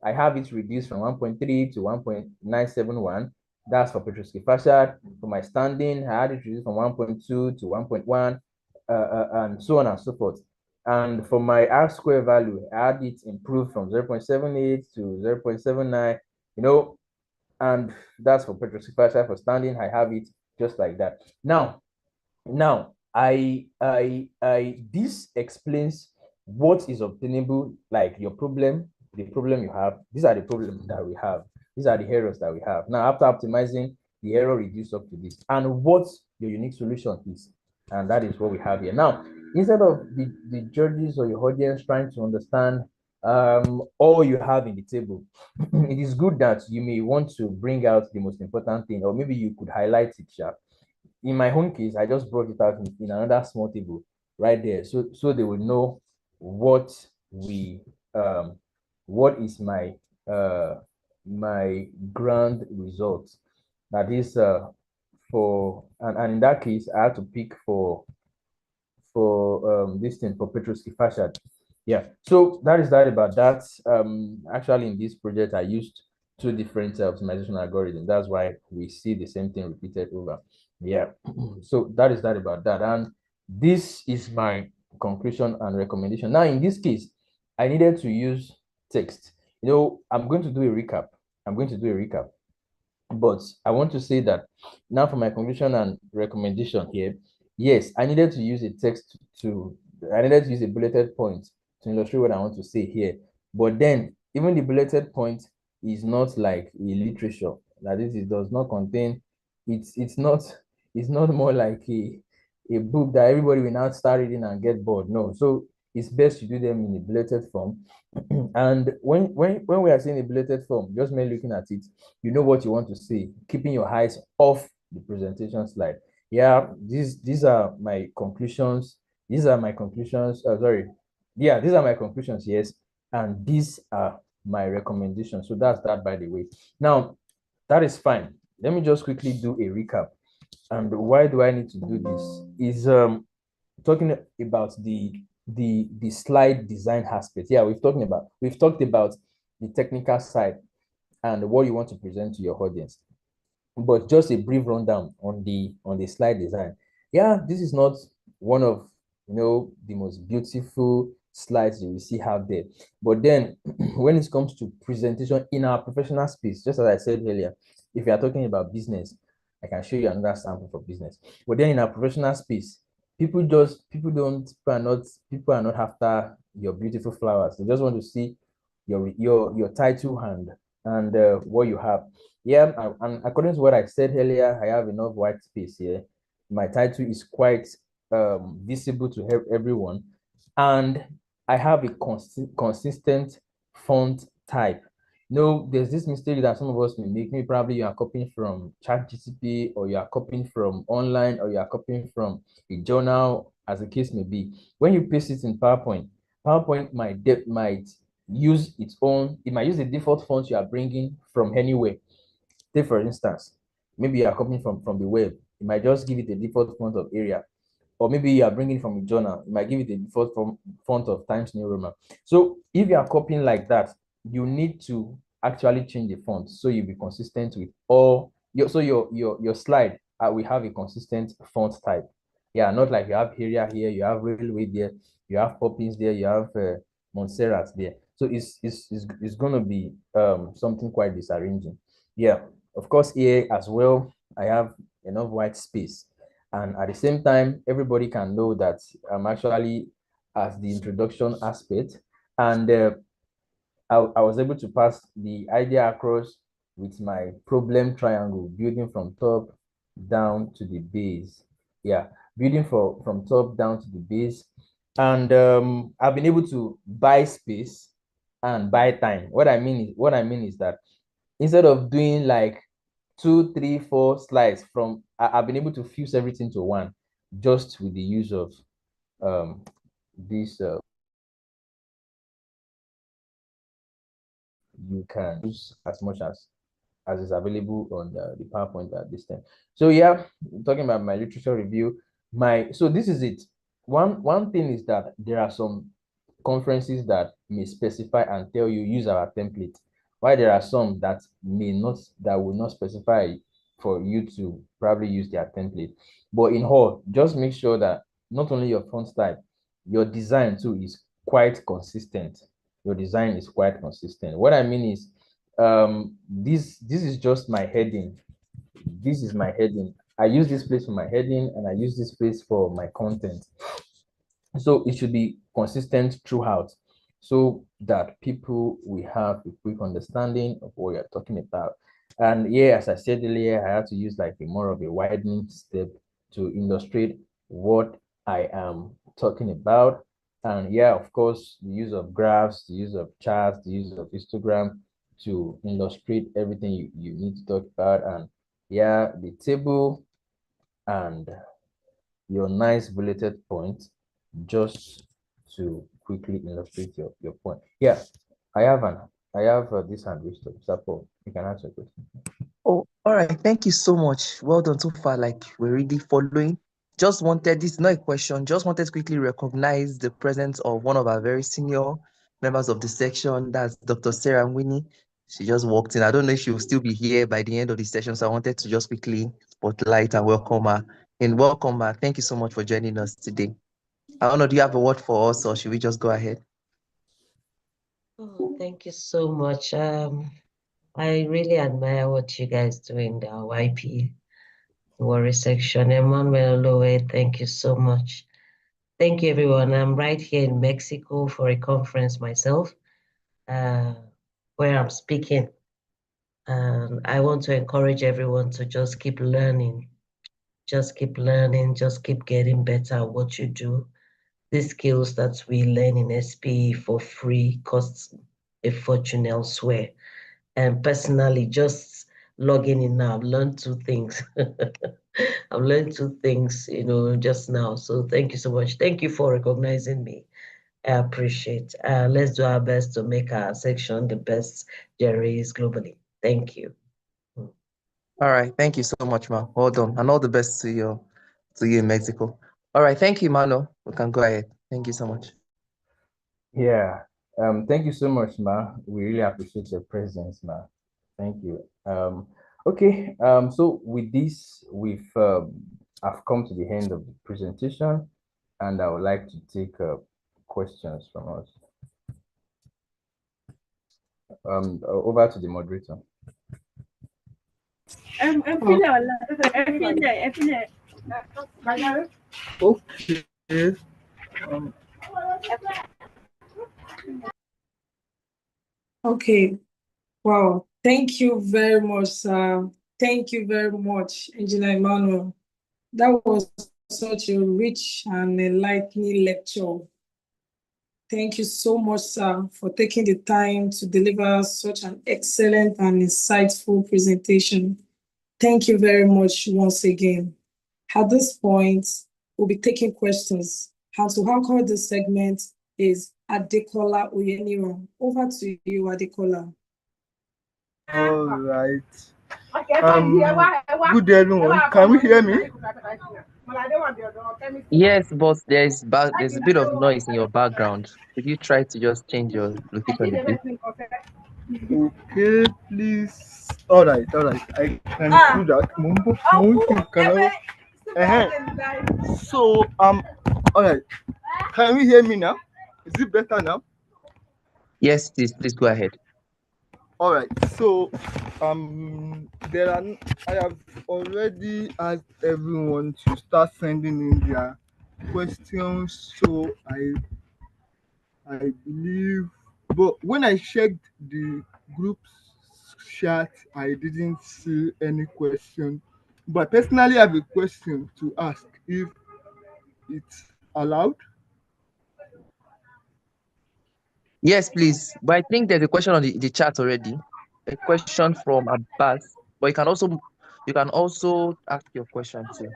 I have it reduced from 1.3 to 1.971. That's for petrosky fascial. For my standing, I had it reduced from 1.2 to 1.1, and so on and so forth. And for my R square value, I had it improved from 0.78 to 0.79, you know, and that's for petrosky fascial. For standing, I have it just like that. Now, I this explains what is obtainable, like your problem, the problem you have. These are the problems that we have. These are the errors that we have. Now, after optimizing, the error reduced up to this, and what your unique solution is, and that is what we have here. Now, instead of the judges or your audience trying to understand all you have in the table, it is good that you may want to bring out the most important thing, or maybe you could highlight it, yeah. In my own case, I just brought it out in another small table right there. So they will know what we what is my grand result. That is for and in that case I had to pick for this thing for petrosky fascial. Yeah, so that is that about that. Actually in this project I used two different optimization algorithms. That's why we see the same thing repeated over. Yeah, so that is that about that. And this is my conclusion and recommendation. Now in this case, I needed to use text. I'm going to do a recap. But I want to say that now for my conclusion and recommendation here, yes, I needed to use a text I needed to use a bulleted point to illustrate what I want to say here. But then even the bulleted point is not like a literature. That is, it does not contain, it's not more like a book that everybody will now start reading and get bored. No. So it's best to do them in a bulleted form. And when we are saying a bulleted form, just me looking at it, you know what you want to say, keeping your eyes off the presentation slide. Yeah, these are my conclusions. These are my conclusions. Sorry. Yeah, these are my conclusions, yes. And these are my recommendations. So that's that, by the way. Now, that is fine. Let me just quickly do a recap. And why do I need to do this? Is talking about the slide design aspect. Yeah, we've talked about the technical side and what you want to present to your audience. But just a brief rundown on the slide design. Yeah, this is not one of the most beautiful slides you will see out there. But then when it comes to presentation in our professional space, just as I said earlier, if you are talking about business, I can show you another sample for business. But then in our professional space, people are not after your beautiful flowers. They just want to see your title and what you have. Yeah, and according to what I said earlier, I have enough white space here. My title is quite visible to everyone, and I have a consistent font type. There's this mistake that some of us may make. Maybe probably you are copying from ChatGPT, or you are copying from online, or you are copying from a journal, as the case may be. When you paste it in PowerPoint might use its own. It might use the default font you are bringing from anywhere. Take for instance, maybe you are copying from the web. It might just give it a default font of Arial. Or maybe you are bringing from a journal, you might give it a default font of Times New Roman. So if you are copying like that, you need to actually change the font so you'll be consistent with all your slide will have a consistent font type. Yeah, not like you have Arial here, you have Railway there, you have Poppins there, you have Montserrat there. So it's going to be something quite disarranging. Yeah, of course here as well, I have enough white space. And at the same time, everybody can know that I'm actually at the introduction aspect. And I was able to pass the idea across with my problem triangle, building from top down to the base. Yeah, building from top down to the base. And I've been able to buy space and buy time. What I mean is that instead of doing like 2, 3, 4 slides I've been able to fuse everything to one just with the use of this you can use as much as is available on the PowerPoint at this time. So yeah, talking about my literature review, so this is it. One thing is that there are some conferences that may specify and tell you use our template, while there are some that will not specify for you to probably use their template. But in whole, just make sure that not only your font type, your design too is quite consistent. Your design is quite consistent. What I mean is, this is just my heading. This is my heading. I use this place for my heading, and I use this place for my content. So it should be consistent throughout, so that people will have a quick understanding of what you're talking about. And yeah, as I said earlier, I have to use like a more of a widening step to illustrate what I am talking about. And yeah, of course, the use of graphs, the use of charts, the use of histogram to illustrate everything you need to talk about. And yeah, the table and your nice bulleted point, just to quickly illustrate your point. Yeah, I have this hand raised up. Sapo, you can answer the question. Oh, all right. Thank you so much. Well done so far. Like, we're really following. Just wanted, this is not a question, just wanted to quickly recognize the presence of one of our very senior members of the section. That's Dr. Sarah Winnie. She just walked in. I don't know if she will still be here by the end of the session, so I wanted to just quickly spotlight and welcome her. And welcome her. Thank you so much for joining us today. I don't know, do you have a word for us, or should we just go ahead? Oh, thank you so much. I really admire what you guys do in the YP Warri section. Emmanuel Lowe, thank you so much. Thank you, everyone. I'm right here in Mexico for a conference myself, where I'm speaking. I want to encourage everyone to just keep learning. Just keep learning, just keep getting better at what you do. These skills that we learn in SPE for free costs a fortune elsewhere. And personally, just logging in now, I've learned 2 things. I've learned 2 things, just now. So thank you so much. Thank you for recognizing me. I appreciate. Let's do our best to make our section the best there is globally. Thank you. All right. Thank you so much, ma. Well done. And all the best to you in Mexico. All right. Thank you, Mano. We can go ahead. Thank you so much. Yeah. Thank you so much, Ma. We really appreciate your presence, Ma. Thank you. Okay. So with this, I've come to the end of the presentation, and I would like to take questions from us. Over to the moderator. Okay. Okay. Wow. Thank you very much, sir. Thank you very much, Engineer Emmanuel. That was such a rich and enlightening lecture. Thank you so much, sir, for taking the time to deliver such an excellent and insightful presentation. Thank you very much once again. At this point, we'll be taking questions. How to call this segment is Adekola Oyeniran. Over to you, Adekola. All right. Good day, everyone. Can we hear me? Yes, but there's a bit of noise in your background. Could you try to just change your location a bit? Okay, please. All right. I can do that. So, all right. Can we hear me now? Is it better now? Yes, please go ahead. All right. So, I have already asked everyone to start sending in their questions. So I believe, but when I checked the group chat, I didn't see any question. But personally, I have a question to ask if it's allowed. Yes, please. But I think there's a question on the chat already. A question from Abbas. But you can also ask your question too.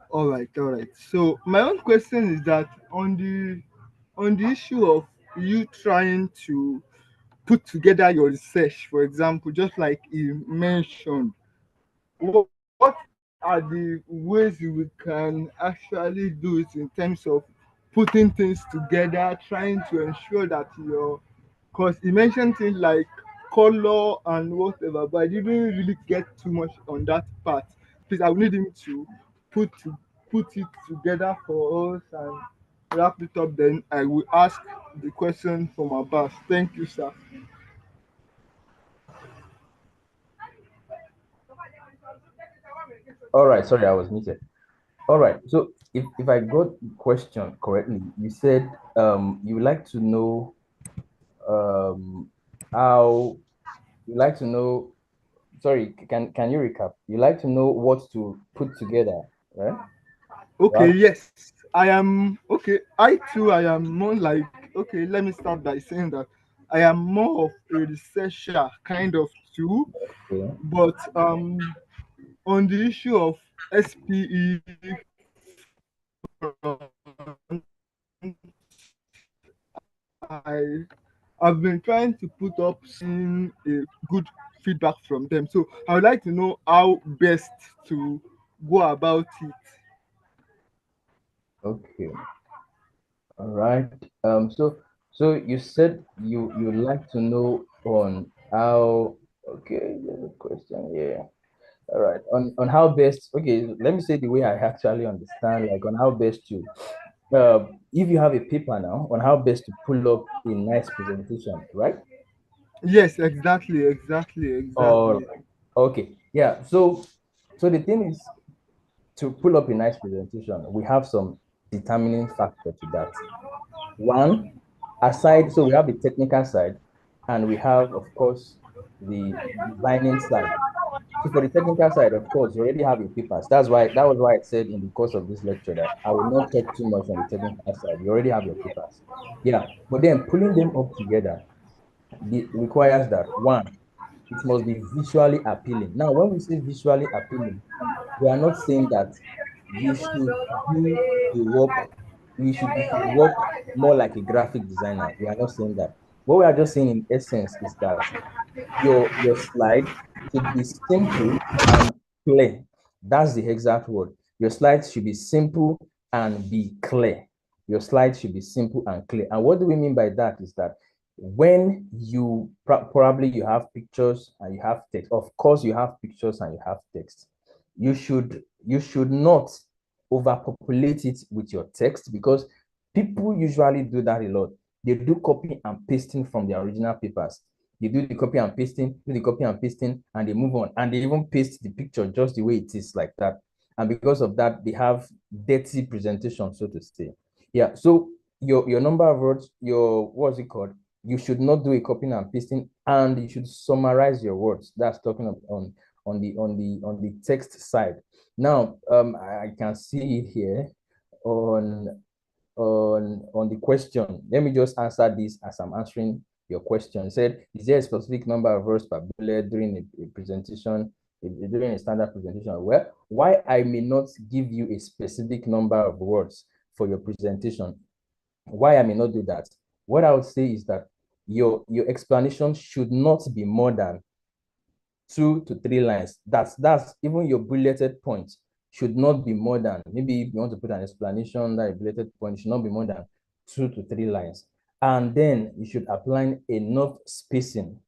All right. So my own question is that on the issue of you trying to put together your research, for example, just like you mentioned, what are the ways we can actually do it in terms of putting things together, trying to ensure that your, because you mentioned things like color and whatever, but I didn't really get too much on that part. Please, I will need him to put it together for us and wrap it up. Then I will ask the question from Abbas. Thank you, sir. All right, sorry, I was muted. All right, so if I got the question correctly, you said you would like to know how you like to know. Sorry, can you recap? You like to know what to put together, right? Okay, Wow. yes, I am. Okay, I too, I am more like, okay, let me start by saying that I am more of a researcher, kind of too, Okay. but on the issue of SPE, I I've been trying to put up seeing a good feedback from them. So I would like to know how best to go about it. Okay. All right. So you said you like to know on how. Okay, there's a question here. All right. On how best. Okay, let me say the way I actually understand, like on how best to. If you have a paper now, on how best to pull up a nice presentation, right? Yes, exactly, exactly, All exactly. right. Okay. Yeah. So the thing is, to pull up a nice presentation, we have some determining factor to that. One, aside, so we have the technical side, and we have, of course, the designing side. So for the technical side, of course, you already have your papers. That was why I said in the course of this lecture that I will not talk too much on the technical side. You already have your papers. Yeah. But then pulling them up together requires that one, it must be visually appealing. Now, when we say visually appealing, we are not saying that you should do the work, you should work more like a graphic designer. We are not saying that. What we are just saying in essence is that your slide should be simple and clear. That's the exact word. Your slides should be simple and be clear. Your slides should be simple and clear. And what do we mean by that is that when you probably you have pictures and you have text. Of course, you have pictures and you have text. You should not overpopulate it with your text because people usually do that a lot. They do copy and pasting from the original papers. They do the copy and pasting, do the copy and pasting, and they move on. And they even paste the picture just the way it is like that. And because of that, they have dirty presentation, so to say. Yeah. So your number of words, your what's it called? You should not do a copying and pasting, and you should summarize your words. That's talking on the text side. Now, I can see it here on on the question. Let me just answer this as I'm answering your question. It said, is there a specific number of words per bullet during a presentation, during a standard presentation? Well, why I may not give you a specific number of words for your presentation, why I may not do that, what I would say is that your explanation should not be more than 2 to 3 lines. That's even your bulleted point should not be more than, maybe if you want to put an explanation that a bulleted point should not be more than 2 to 3 lines. And then you should apply enough spacing,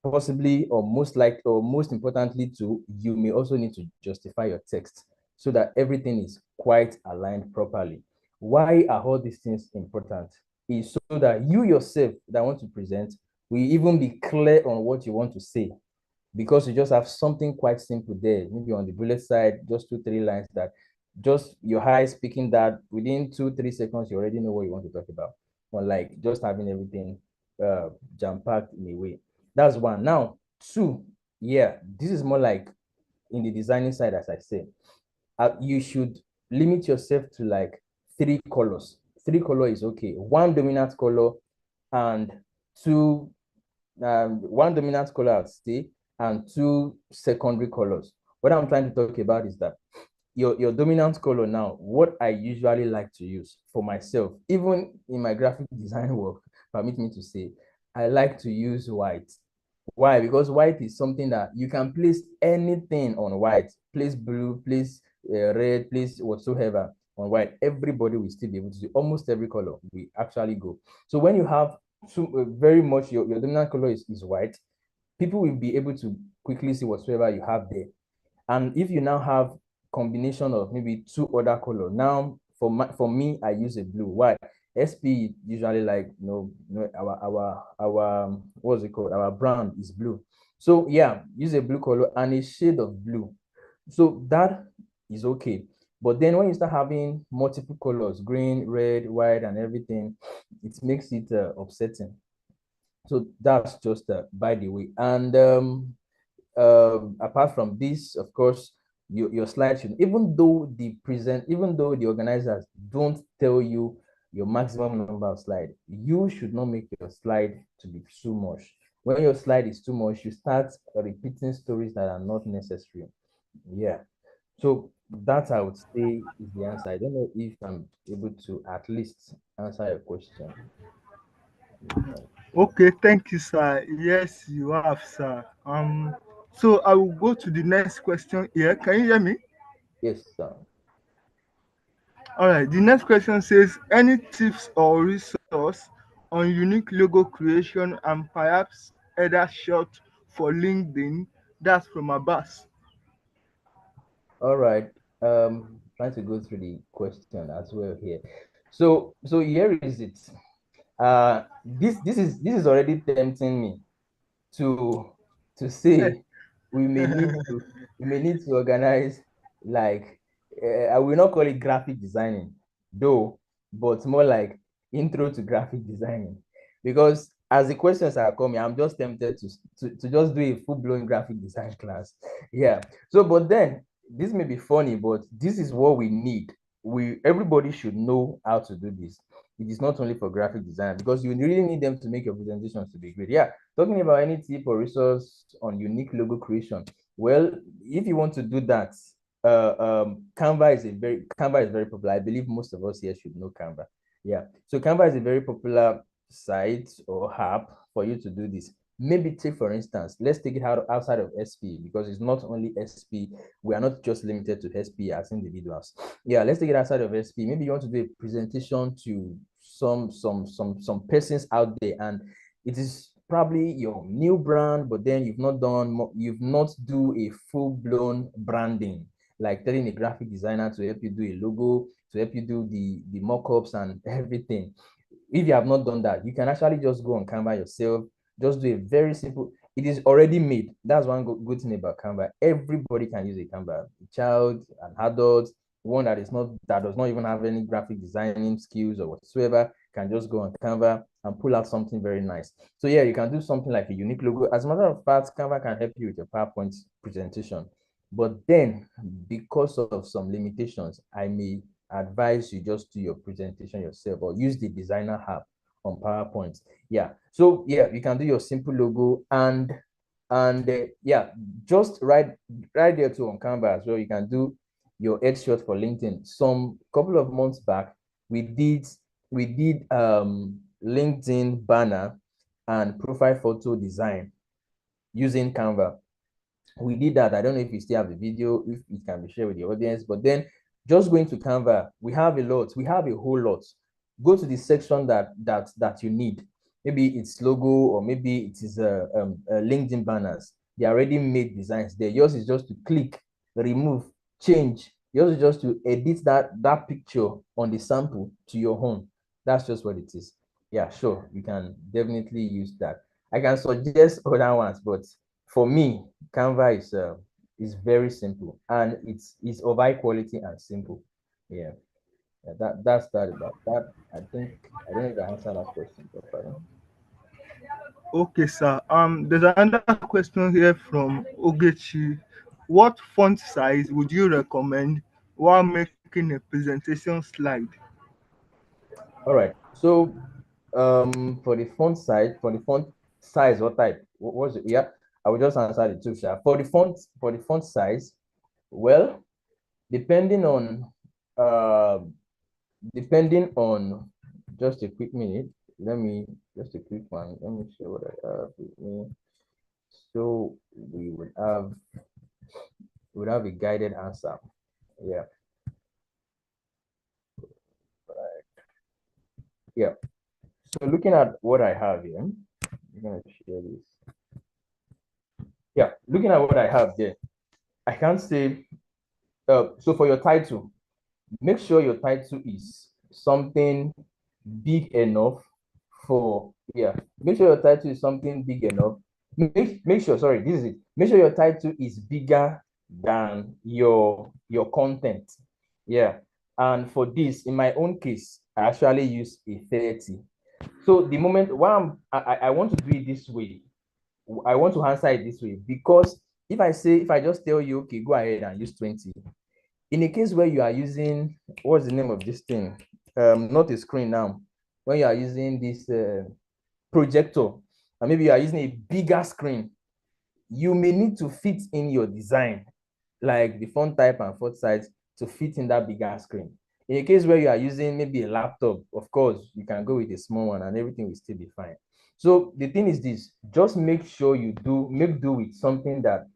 possibly or most likely or most importantly too, you may also need to justify your text so that everything is quite aligned properly. Why are all these things important? Is so that you yourself that want to present will even be clear on what you want to say, because you just have something quite simple there, maybe on the bullet side, just 2 3 lines that just your eyes speaking that within 2 3 seconds you already know what you want to talk about, unlike just having everything jam-packed in a way. That's one. Now two, yeah, this is more like in the designing side, as I said, you should limit yourself to like 3 colors. 3 color is okay. One dominant color and two one dominant color I'd say, and 2 secondary colors. What I'm trying to talk about is that your dominant color now, what I usually like to use for myself, even in my graphic design work, permit me to say, I like to use white. Why? Because white is something that you can place anything on white, place blue, place red, place whatsoever on white, everybody will still be able to see almost every color we actually go. So when you have very much your dominant color is white, people will be able to quickly see whatsoever you have there. And if you now have combination of maybe two other color, now for me, I use a blue. Why? SPE usually like our what's it called? Our brand is blue. So yeah, use a blue color and a shade of blue. So that is okay. But then when you start having multiple colors, green, red, white, and everything, it makes it upsetting. So that's just by the way. And apart from this, of course, your slides should, even though the organizers don't tell you your maximum number of slides, you should not make your slide to be too much. When your slide is too much, you start repeating stories that are not necessary. Yeah. So that I would say is the answer. I don't know if I'm able to at least answer your question. Okay, thank you, sir. Yes, you have, sir. So I will go to the next question here. Can you hear me? Yes, sir. All right. The next question says, any tips or resource on unique logo creation and perhaps other short for LinkedIn? That's from Abbas. All right. Trying to go through the question as well here. So here is it. This is already tempting me to say we may need to organize like I will not call it graphic designing though, but more like intro to graphic designing, because as the questions are coming, I'm just tempted to just do a full-blown graphic design class. Yeah. So but then this may be funny, but this is what we need. Everybody should know how to do this. It is not only for graphic design, because you really need them to make your presentations to be great. Yeah, talking about any tip or resource on unique logo creation. Well, if you want to do that, Canva is very popular. I believe most of us here should know Canva. Yeah, so Canva is a very popular site or app for you to do this. Maybe take, for instance, let's take it outside of SPE, because it's not only SPE. We are not just limited to SPE as individuals. Yeah, let's take it outside of SPE. Maybe you want to do a presentation to some persons out there, and it is probably your new brand, but then you've not do a full-blown branding, like telling a graphic designer to help you do a logo, to help you do the mock-ups and everything. If you have not done that, you can actually just go on Canva yourself, just do a very simple, it is already made. That's one good thing about Canva. Everybody can use a Canva, a child, an adult, one that does not even have any graphic designing skills or whatsoever, can just go on Canva and pull out something very nice. So yeah, you can do something like a unique logo. As a matter of fact, Canva can help you with your PowerPoint presentation. But then, because of some limitations, I may advise you just do your presentation yourself or use the designer app on PowerPoint. Yeah. So yeah, you can do your simple logo and yeah, just right there too on Canva as well. You can do your headshot for LinkedIn. Some couple of months back, we did LinkedIn banner and profile photo design using Canva. We did that. I don't know if you still have the video, if it can be shared with the audience, but then just going to Canva, we have a whole lot. Go to the section that you need. Maybe it's logo, or maybe it is LinkedIn banners. They already made designs there. Yours is just to click, remove, change. Yours is just to edit that picture on the sample to your own. That's just what it is. Yeah, sure. You can definitely use that. I can suggest other ones, but for me, Canva is very simple, and it's of high quality and simple. Yeah, yeah, that's that about that. I don't know if I answered that question properly. Okay, sir. There's another question here from Ogechi. What font size would you recommend while making a presentation slide? All right. So for the font size, what type? What was it? Yeah, I will just answer the two. Sha. For the font size, well, depending on uh depending on just a quick minute, let me just a quick one. Let me show what I have with me. So we would have a guided answer. Yeah. Yeah. So looking at what I have here, I'm gonna share this. Yeah, looking at what I have there, I can't say. So for your title, make sure your title is something big enough for, yeah, make sure your title is something big enough. Make sure, sorry, this is it. Make sure your title is bigger than your content. Yeah. And for this, in my own case, I actually use a 30. So the moment why I want to do it this way, I want to answer it this way, because if I just tell you, okay, go ahead and use 20, in a case where you are using, what's the name of this thing? Not a screen now. When you are using this projector, and maybe you are using a bigger screen, you may need to fit in your design, like the font type and font size, to fit in that bigger screen. In a case where you are using maybe a laptop, of course, you can go with a small one and everything will still be fine. So the thing is this, just make sure you make do with something that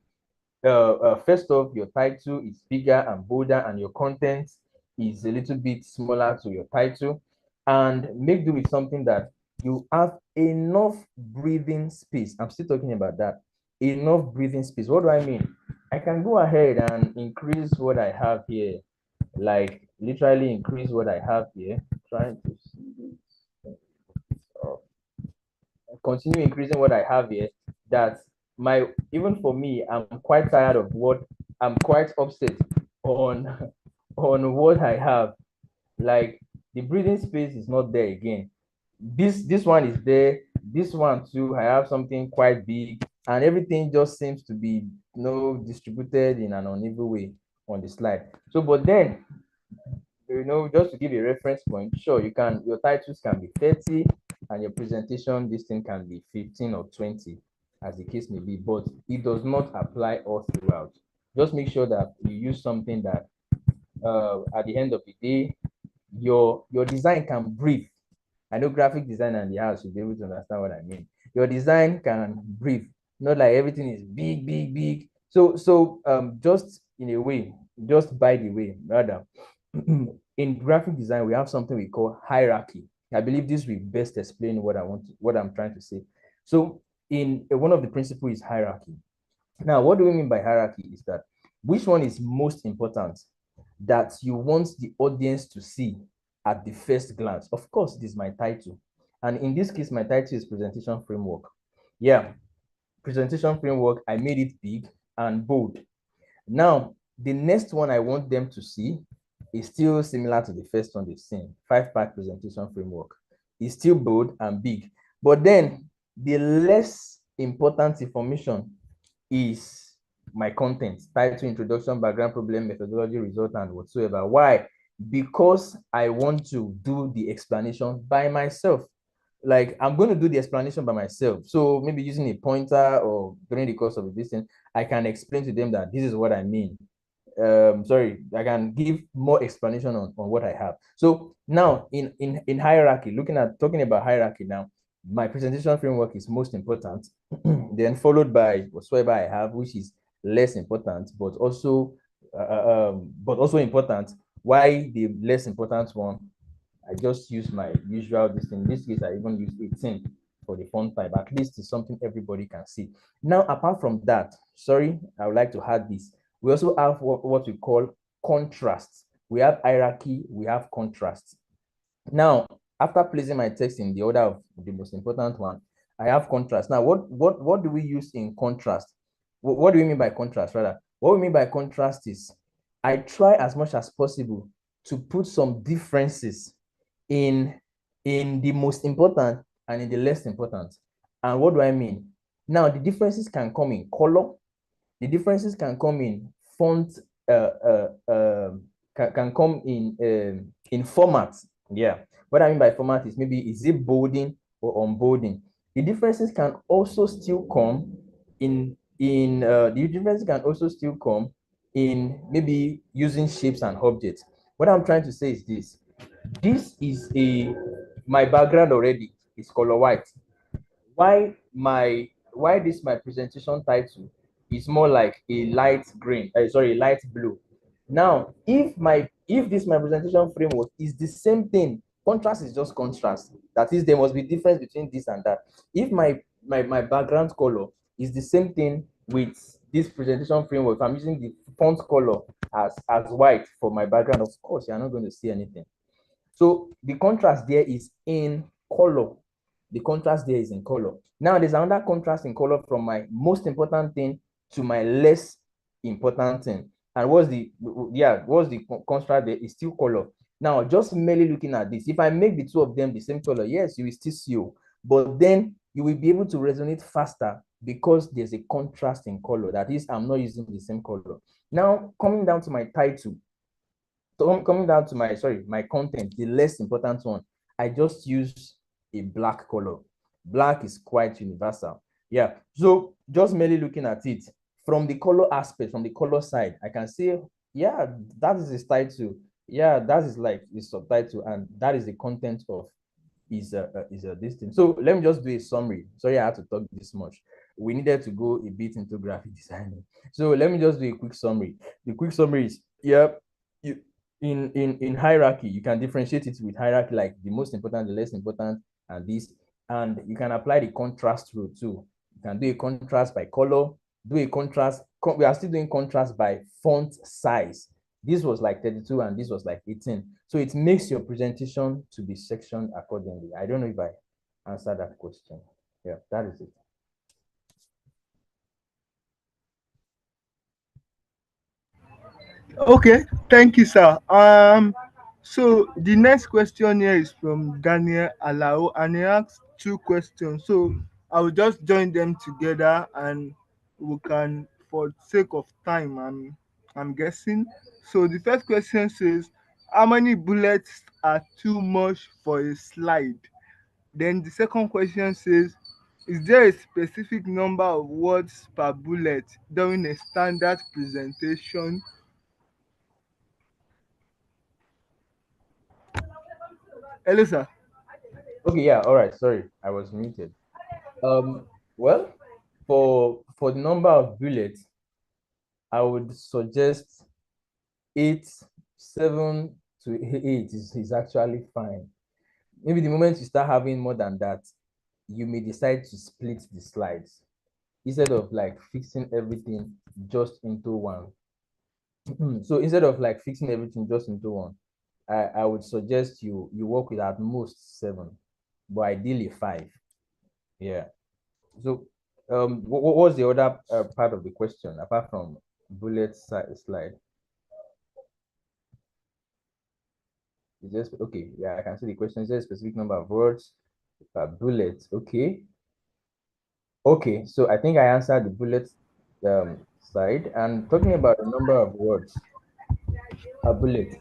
first off, your title is bigger and bolder, and your content is a little bit smaller to your title. And make do with something that you have enough breathing space. I'm still talking about that. Enough breathing space. What do I mean? I can go ahead and increase what I have here, like literally increase what I have here. Trying to see this. Continue increasing what I have here, that my, even for me, I'm quite tired of what, I'm quite upset on on what I have. Like, the breathing space is not there again. This one is there, this one too, I have something quite big, and everything just seems to be, distributed in an uneven way on the slide. So but then, just to give a reference point, sure, your titles can be 30 and your presentation, this thing can be 15 or 20, as the case may be, but it does not apply all throughout. Just make sure that you use something that, at the end of the day, your design can breathe. I know graphic design and the house will be able to understand what I mean. Your design can breathe, not like everything is big, big, big. So just in a way, just by the way, rather, in graphic design, we have something we call hierarchy. I believe this will best explain what I'm trying to say. So in one of the principles is hierarchy. Now, what do we mean by hierarchy is that which one is most important that you want the audience to see at the first glance. Of course, this is my title. And in this case, my title is presentation framework. Yeah, presentation framework, I made it big and bold. Now, the next one I want them to see is still similar to the first one they've seen, 5-part presentation framework. It's still bold and big. But then the less important information is my content, title, introduction, background, problem, methodology, result, and whatsoever. Why? Because I want to do the explanation by myself. Like, I'm going to do the explanation by myself. So maybe using a pointer or during the course of this thing, I can explain to them that this is what I mean. Sorry, I can give more explanation on what I have. So now in hierarchy, talking about hierarchy now, my presentation framework is most important, then followed by whatsoever I have, which is less important, but also important. Why the less important one? I just use my usual this thing. In this case, I even use 18 for the font type. At least it's something everybody can see. Now, apart from that, sorry, I would like to add this. We also have what we call contrast. We have hierarchy, we have contrast. Now, after placing my text in the order of the most important one, I have contrast. Now, what do we use in contrast? What do we mean by contrast, rather? What we mean by contrast is I try as much as possible to put some differences in the most important and in the less important. And what do I mean? Now, the differences can come in color, the differences can come in font, can come in format. Yeah. What I mean by format is maybe is it bolding or unbolding. The differences can also still come in maybe using shapes and objects. What I'm trying to say is this. This is my background already is color white. Why this my presentation title is more like a light green, light blue. Now, if this my presentation framework is the same thing Contrast is just contrast. That is, there must be difference between this and that. If my background color is the same thing with this presentation framework, if I'm using the font color as white for my background, of course, you're not going to see anything. So the contrast there is in color. The contrast there is in color. Now there's another contrast in color from my most important thing to my less important thing. And what's the contrast there is still color. Now, just merely looking at this, if I make the two of them the same color, yes, you will still see you, but then you will be able to resonate faster because there's a contrast in color. That is, I'm not using the same color. Now, coming down to my title, coming down to my content, the less important one, I just use a black color. Black is quite universal. Yeah. So just merely looking at it from the color aspect, from the color side, I can say, yeah, that is his title. Yeah, that is like his subtitle, and that is the content of is this thing. So let me just do a summary. Sorry, I had to talk this much. We needed to go a bit into graphic designing. So let me just do a quick summary. The quick summary is, yeah, you in hierarchy, you can differentiate it with hierarchy, like the most important, the less important, and this. And you can apply the contrast rule too. You can do a contrast by color, do a contrast. We are still doing contrast by font size. This was like 32 and this was like 18. So it makes your presentation to be sectioned accordingly. I don't know if I answered that question. Yeah, that is it. Okay, thank you, sir. So the next question here is from Daniel Alao, and he asks two questions. So I will just join them together, and we can, for sake of time, I'm guessing. So the first question says, "How many bullets are too much for a slide?" Then the second question says, "Is there a specific number of words per bullet during a standard presentation?" Hello, sir. Okay, yeah, all right. Sorry, I was muted. Well, for the number of bullets, I would suggest 8, 7 to 8 is actually fine. Maybe the moment you start having more than that, you may decide to split the slides instead of like fixing everything just into one. So instead of like fixing everything just into one, I would suggest you work with at most 7, but ideally 5. Yeah. So what was the other part of the question apart from bullet slide? Is there, okay, yeah, I can see the question. Is there a specific number of words per bullet? Okay. Okay, so I think I answered the bullet side. And talking about the number of words per bullet,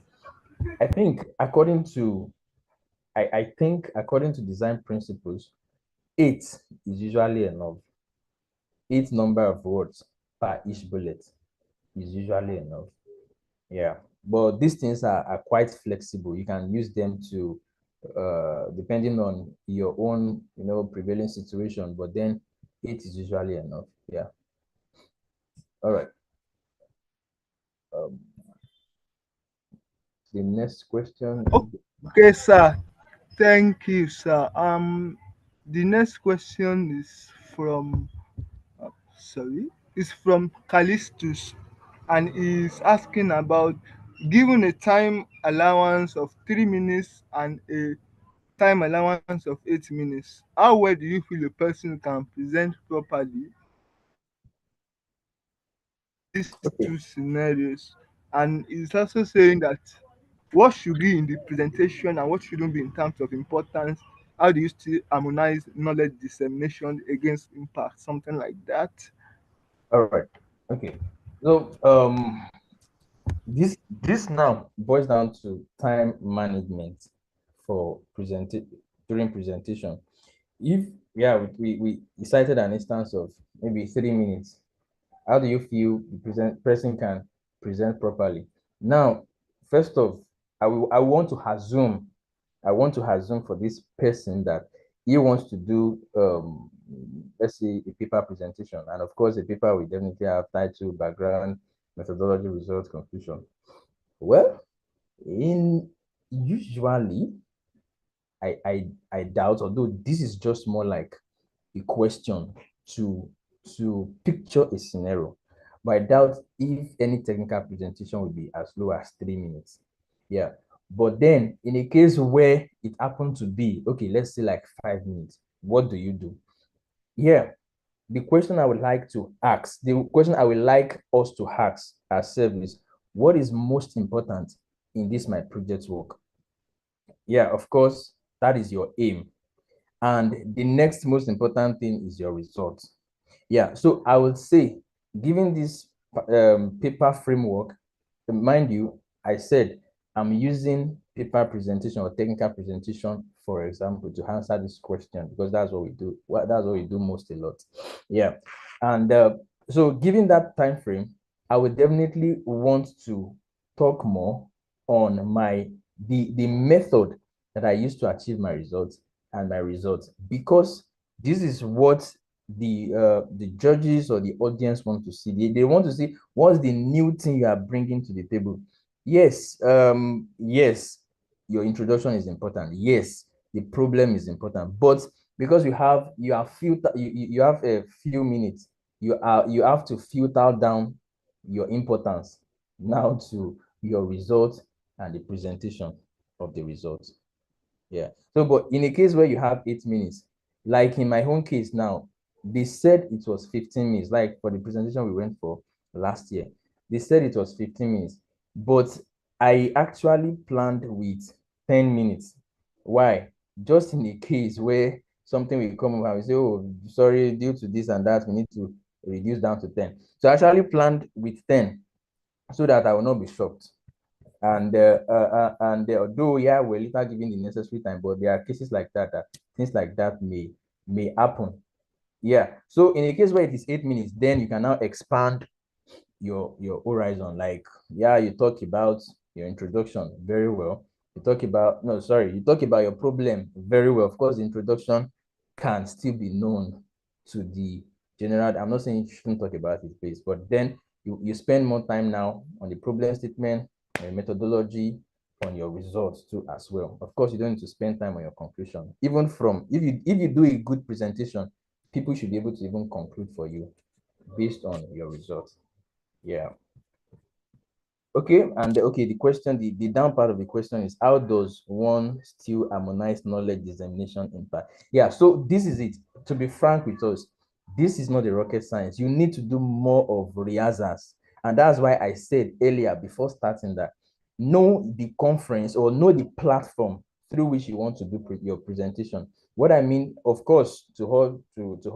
I think according to I think according to design principles, 8 is usually enough. 8 number of words per each bullet is usually enough. Yeah, but these things are quite flexible. You can use them to depending on your own prevailing situation, but then 8 is usually enough. Yeah. All right. Um, the next question. Okay, sir. Thank you, sir. The next question is from sorry, is from Callistus, and is asking about, given a time allowance of 3 minutes and a time allowance of 8 minutes, how well do you feel a person can present properly these Okay. two scenarios? And it's also saying that what should be in the presentation and what shouldn't be in terms of importance. How do you still harmonize knowledge dissemination against impact? Something like that. All right. Okay. So this now boils down to time management for during presentation. If yeah, we cited an instance of maybe 3 minutes. How do you feel the person can present properly? Now, first off, I want to assume for this person that he wants to do let's say a paper presentation, and of course the paper will definitely have title, background, methodology, results, conclusion. Well, in usually I doubt, although this is just more like a question to picture a scenario. But I doubt if any technical presentation will be as low as 3 minutes. Yeah. But then in a case where it happened to be, okay, let's say like 5 minutes, what do you do? Yeah. The question I would like to ask, the question I would like us to ask ourselves is, what is most important in this my project work? Yeah, of course, that is your aim. And the next most important thing is your result. Yeah, so I would say, given this paper framework, mind you, I said I'm using paper presentation or technical presentation, for example, to answer this question, because that's what we do. That's what we do most a lot. Yeah, and so given that time frame, I would definitely want to talk more on the method that I use to achieve my results and my results, because this is what the judges or the audience want to see. They want to see what's the new thing you are bringing to the table. Yes, yes, your introduction is important. Yes, the problem is important, but because you have a few minutes, you have to filter down your importance now to your result and the presentation of the results. Yeah. So, but in a case where you have 8 minutes, like in my own case now, they said it was 15 minutes, like for the presentation we went for last year, they said it was 15 minutes, but I actually planned with 10 minutes. Why? Just in a case where something will come up and we say, oh, sorry, due to this and that, we need to reduce down to 10. So I actually planned with 10 so that I will not be shocked. And although yeah, we're later given the necessary time, but there are cases like that, things like that may happen. Yeah. So in a case where it is 8 minutes, then you can now expand your horizon. Like, yeah, you talk about your introduction very well. You talk about your problem very well. Of course, the introduction can still be known to the general. I'm not saying you shouldn't talk about it, please, but then you spend more time now on the problem statement, on your methodology, on your results too as well. Of course, you don't need to spend time on your conclusion. Even from if you do a good presentation, people should be able to even conclude for you based on your results. Yeah. Okay, and okay, the question, the down part of the question is, how does one still harmonize knowledge dissemination impact? Yeah, so this is it. To be frank with us, this is not a rocket science. You need to do more of rehearsals. And that's why I said earlier before starting that, know the conference or know the platform through which you want to do your presentation. What I mean, of course, to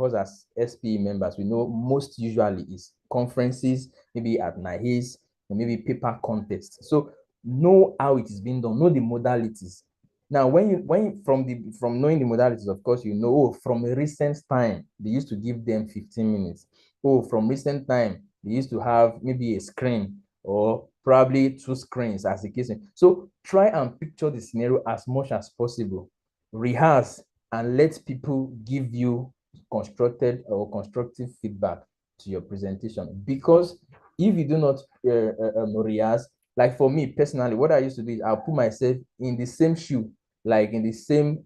us as SPE members, we know most usually is conferences, maybe at NIHES, or maybe paper contest. So know how it is being done, know the modalities. Now, from knowing the modalities, of course, you know, oh, from a recent time, they used to give them 15 minutes. Oh, from recent time, they used to have maybe a screen or probably 2 screens as the case. So try and picture the scenario as much as possible. Rehearse and let people give you constructed or constructive feedback to your presentation, because if you do not rehearse, like for me personally, what I used to do is I'll put myself in the same shoe, like in the same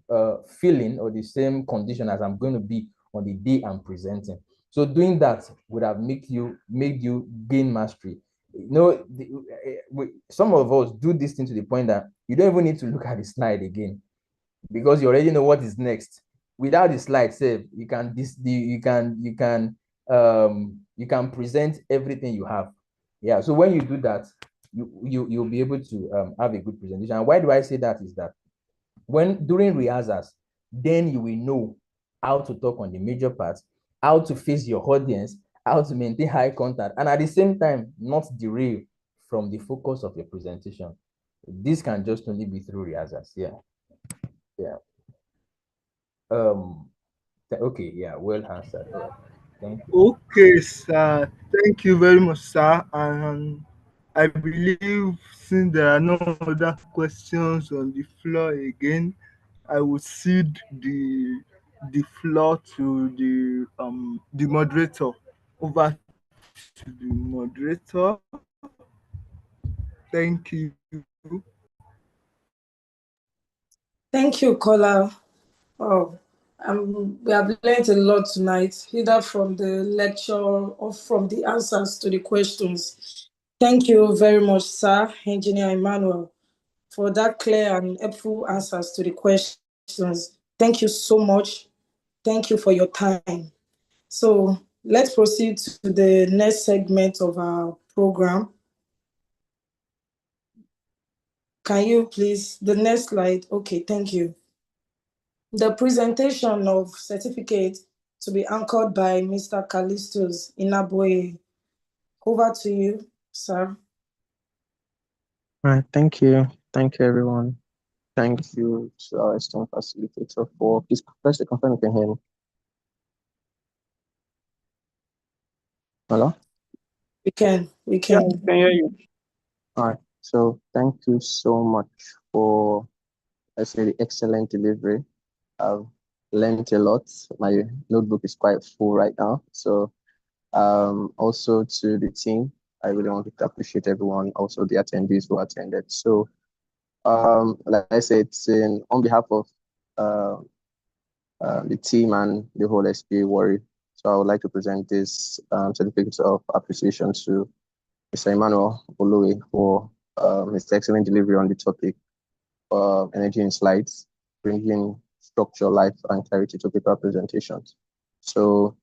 feeling or the same condition as I'm going to be on the day I'm presenting. So doing that would have made you gain mastery. You know, some of us do this thing to the point that you don't even need to look at the slide again, because you already know what is next. Without the slide save, you can present everything you have. Yeah, so when you do that, you'll be able to have a good presentation. And why do I say that is that when during rehearsals, then you will know how to talk on the major parts, how to face your audience, how to maintain high contact, and at the same time not derail from the focus of your presentation. This can just only be through rehearsals. Yeah. Yeah. Um, okay, yeah, well answered. All right. Thank you. Okay, sir. Thank you very much, sir. And I believe since there are no other questions on the floor again, I will cede the floor to the moderator. Over to the moderator. Thank you. Thank you, Kola. Oh, we have learned a lot tonight, either from the lecture or from the answers to the questions. Thank you very much, sir, Engineer Emmanuel, for that clear and helpful answers to the questions. Thank you so much. Thank you for your time. So let's proceed to the next segment of our program. Can you please, the next slide? Okay, thank you. The presentation of certificate to be anchored by Mr. Callistus Inaboye. Over to you, sir. All right, thank you. Thank you, everyone. Thank you to our esteemed facilitator for, please press the confirm you can hear me. Hello? We can. Yeah, I can hear you. All right, so thank you so much for, I say, the excellent delivery. I've learned a lot. My notebook is quite full right now. So also to the team, I really want to appreciate everyone, also the attendees who attended. So like I said, it's on behalf of the team and the whole SPE Warri. So I would like to present this certificate of appreciation to Mr. Emmanuel Olowe for his excellent delivery on the topic energy in slides, bringing structure, life, and clarity to paper presentations. So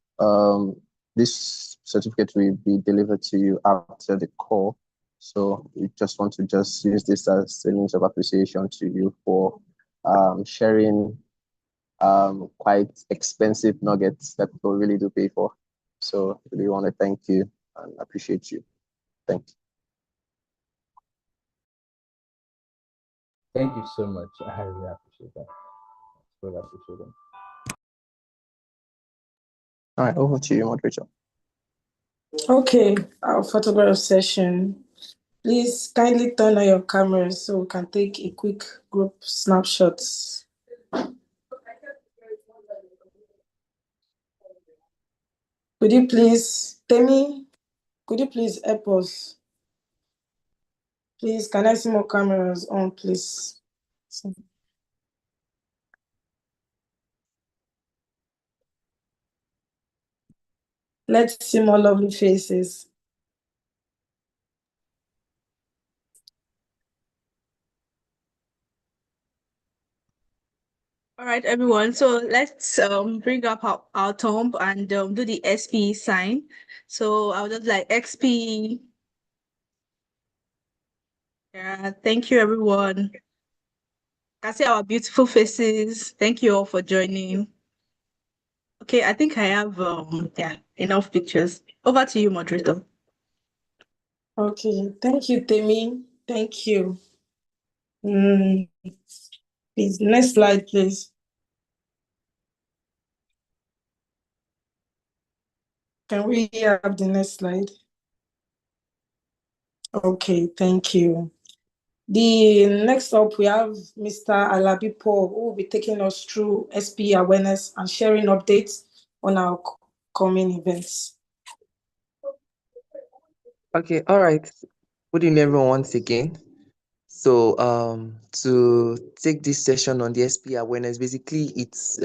this certificate will be delivered to you after the call. So we just want to use this as a means of appreciation to you for sharing quite expensive nuggets that people really do pay for. So we want to thank you and appreciate you. Thank you. Thank you so much. I really appreciate that. Really appreciate it. All right, over to you, moderator. Okay, our photograph session. Please kindly turn on your cameras so we can take a quick group snapshots. Could you please, Temi, could you please help us? Please, can I see more cameras on, please? Let's see more lovely faces. All right, everyone. So let's bring up our tomb and do the SPE sign. So I'll just like XP. Yeah, thank you, everyone. I see our beautiful faces. Thank you all for joining. Okay, I think I have enough pictures. Over to you, moderator. Okay, thank you, Temi. Thank you. Please, next slide, please. Can we have the next slide? Okay, thank you. The next up, we have Mr. Alabi Paul, who will be taking us through SPE awareness and sharing updates on our coming events. Okay, all right. Good evening, everyone, once again. So to take this session on the SPE awareness, basically it's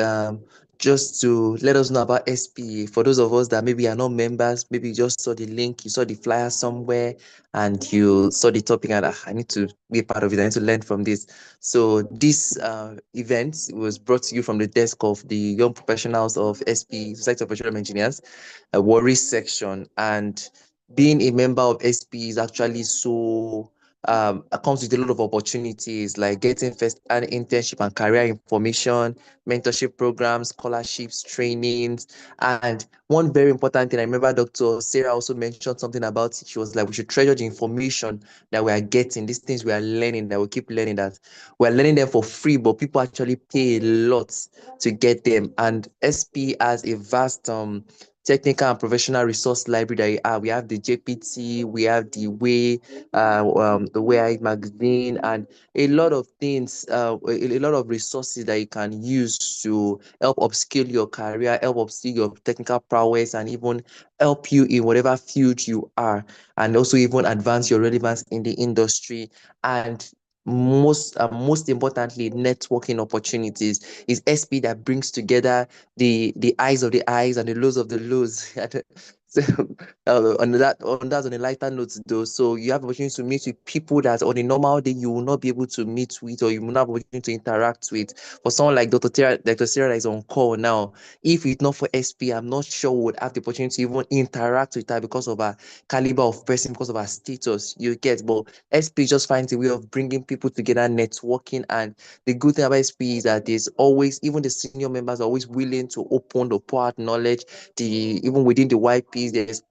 just to let us know about SPE. For those of us that maybe are not members, maybe you just saw the link, you saw the flyer somewhere, and you saw the topic, and I need to be a part of it, I need to learn from this. So this event was brought to you from the desk of the young professionals of SPE, Society of Petroleum Engineers, a Warri section. And being a member of SPE is actually so comes with a lot of opportunities like getting first an internship and career information, mentorship programs, scholarships, trainings. And one very important thing, I remember Dr. Sarah also mentioned something about it. She was like, we should treasure the information that we are getting, these things we are learning, that we keep learning, that we're learning them for free, but people actually pay a lot to get them. And SP has a vast technical and professional resource library that we have the JPT, we have the the Way magazine, and a lot of things, a lot of resources that you can use to help upskill your career, help upskill your technical prowess, and even help you in whatever field you are, and also even advance your relevance in the industry. And most importantly, networking opportunities. Is SP that brings together the eyes of the eyes and the lows of the lows. So on a lighter note though, so you have opportunity to meet with people that on a normal day you will not be able to meet with, or you will not have opportunity to interact with. For someone like Dr. Sarah that is on call now, if it's not for SP, I'm not sure we would have the opportunity to even interact with her because of her caliber of person, because of her status. You get, but SP just finds a way of bringing people together, networking. And the good thing about SP is that there's always, even the senior members are always willing to open the pour out knowledge. Even within the YPs, there's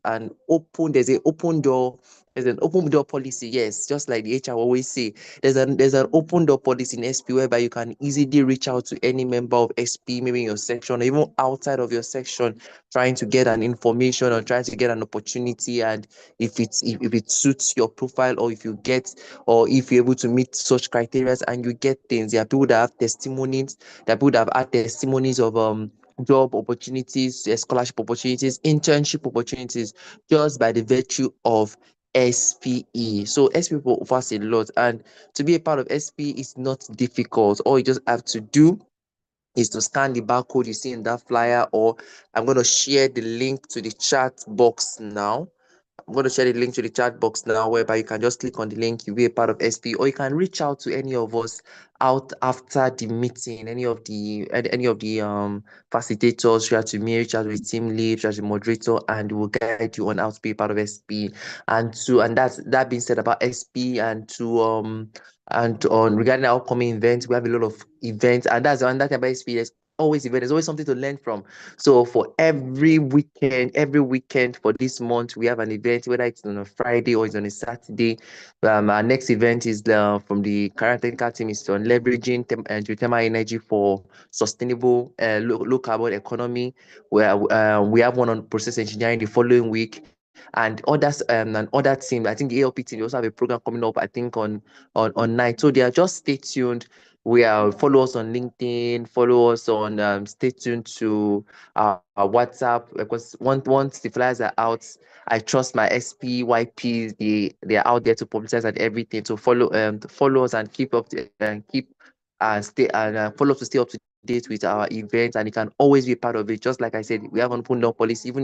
an open door. There's an open door policy, yes, just like the HR always say. There's an open door policy in SP whereby you can easily reach out to any member of SP, maybe in your section, or even outside of your section, trying to get an information or trying to get an opportunity. And if it suits your profile, or if you're able to meet such criteria and you get things. There are people that have testimonies, there are people that have had testimonies of job opportunities, scholarship opportunities, internship opportunities, just by the virtue of SPE. So SPE offers a lot, and to be a part of SPE is not difficult. All you just have to do is to scan the barcode you see in that flyer, or I'm going to share the link to the chat box now. I'm going to share the link to the chat box now, whereby you can just click on the link, you'll be a part of SP, or you can reach out to any of us out after the meeting, any of the facilitators. Reach out to me, reach out with team lead, reach out to the moderator, and we'll guide you on how to be a part of SP. And that being said about SP, and on regarding our upcoming events, we have a lot of events, and that's that about SP. There's always something to learn from. So for every weekend for this month, we have an event, whether it's on a Friday or it's on a Saturday. Our next event is from the current technical team is on leveraging geothermal energy for sustainable low carbon economy. Where we have one on process engineering the following week. And others, and other team, I think the ALP team, they also have a program coming up, I think on night. So they are just stay tuned. Follow us on LinkedIn, follow us on stay tuned to our WhatsApp, because once the flyers are out, I trust my SPYPs, they're out there to publicize and everything. So follow us and keep up to, and keep stay and follow up to stay up to date with our events, and you can always be a part of it. Just like I said, we have an open door policy. Even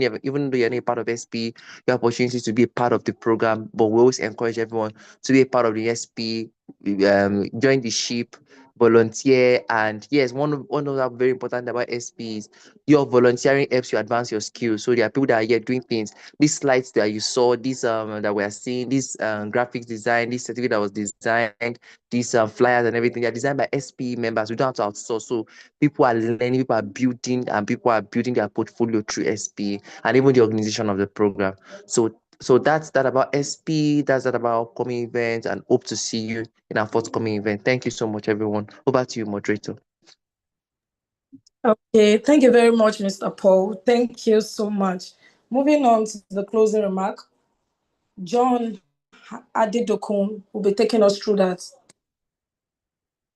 though you're not a part of SP, you have opportunities to be a part of the program. But we always encourage everyone to be a part of the SP, join the ship, volunteer. And yes, one of that very important about SP is your volunteering helps you advance your skills. So there are people that are here doing things. These slides that you saw, this that we are seeing, this graphics design, this certificate that was designed, these flyers and everything, they're designed by SP members. We don't have to outsource. So people are learning, people are building, and people are building their portfolio through SP, and even the organization of the program. So that's that about SP. That's that about upcoming events, and hope to see you in our forthcoming event. Thank you so much, everyone. Over to you, moderator. Okay, thank you very much, Mr. Paul. Thank you so much. Moving on to the closing remark, John Adedokun will be taking us through that.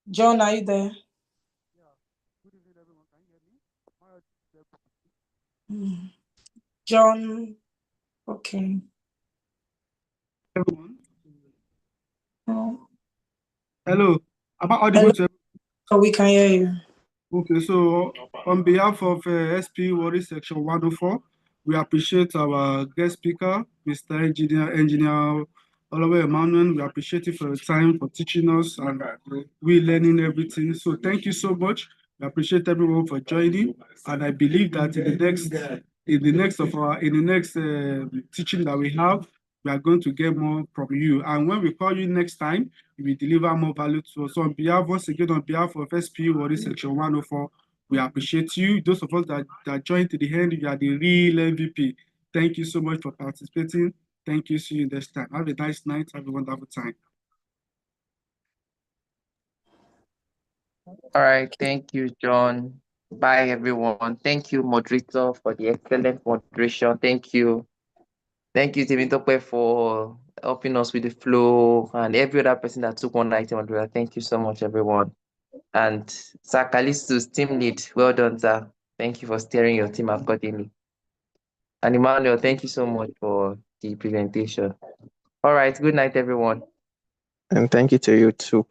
John, are you there? Good evening, everyone. Can you hear me? John, okay. Everyone. Oh. Hello. Am I audible to Oh, we can hear you. Okay, so on behalf of SPE Warri Section 104, we appreciate our guest speaker, Mr. Engineer Oliver Emmanuel. We appreciate you for your time, for teaching us, and we learning everything. So thank you so much. We appreciate everyone for joining, and I believe that in the next teaching that we have, we are going to get more from you. And when we call you next time, we deliver more value to us. So once again, on behalf of SPE Warri Section 104, we appreciate you. Those of us that joined to the end, you are the real MVP. Thank you so much for participating. Thank you. See you next time. Have a nice night. Have a wonderful time. All right. Thank you, John. Bye, everyone. Thank you, moderator, for the excellent moderation. Thank you. Thank you, Timitope, for helping us with the flow, and every other person that took one item. Thank you so much, everyone. And Sir Callisto's team lead, well done, sir. Thank you for steering your team accordingly. And Emmanuel, thank you so much for the presentation. All right, good night, everyone. And thank you to you too,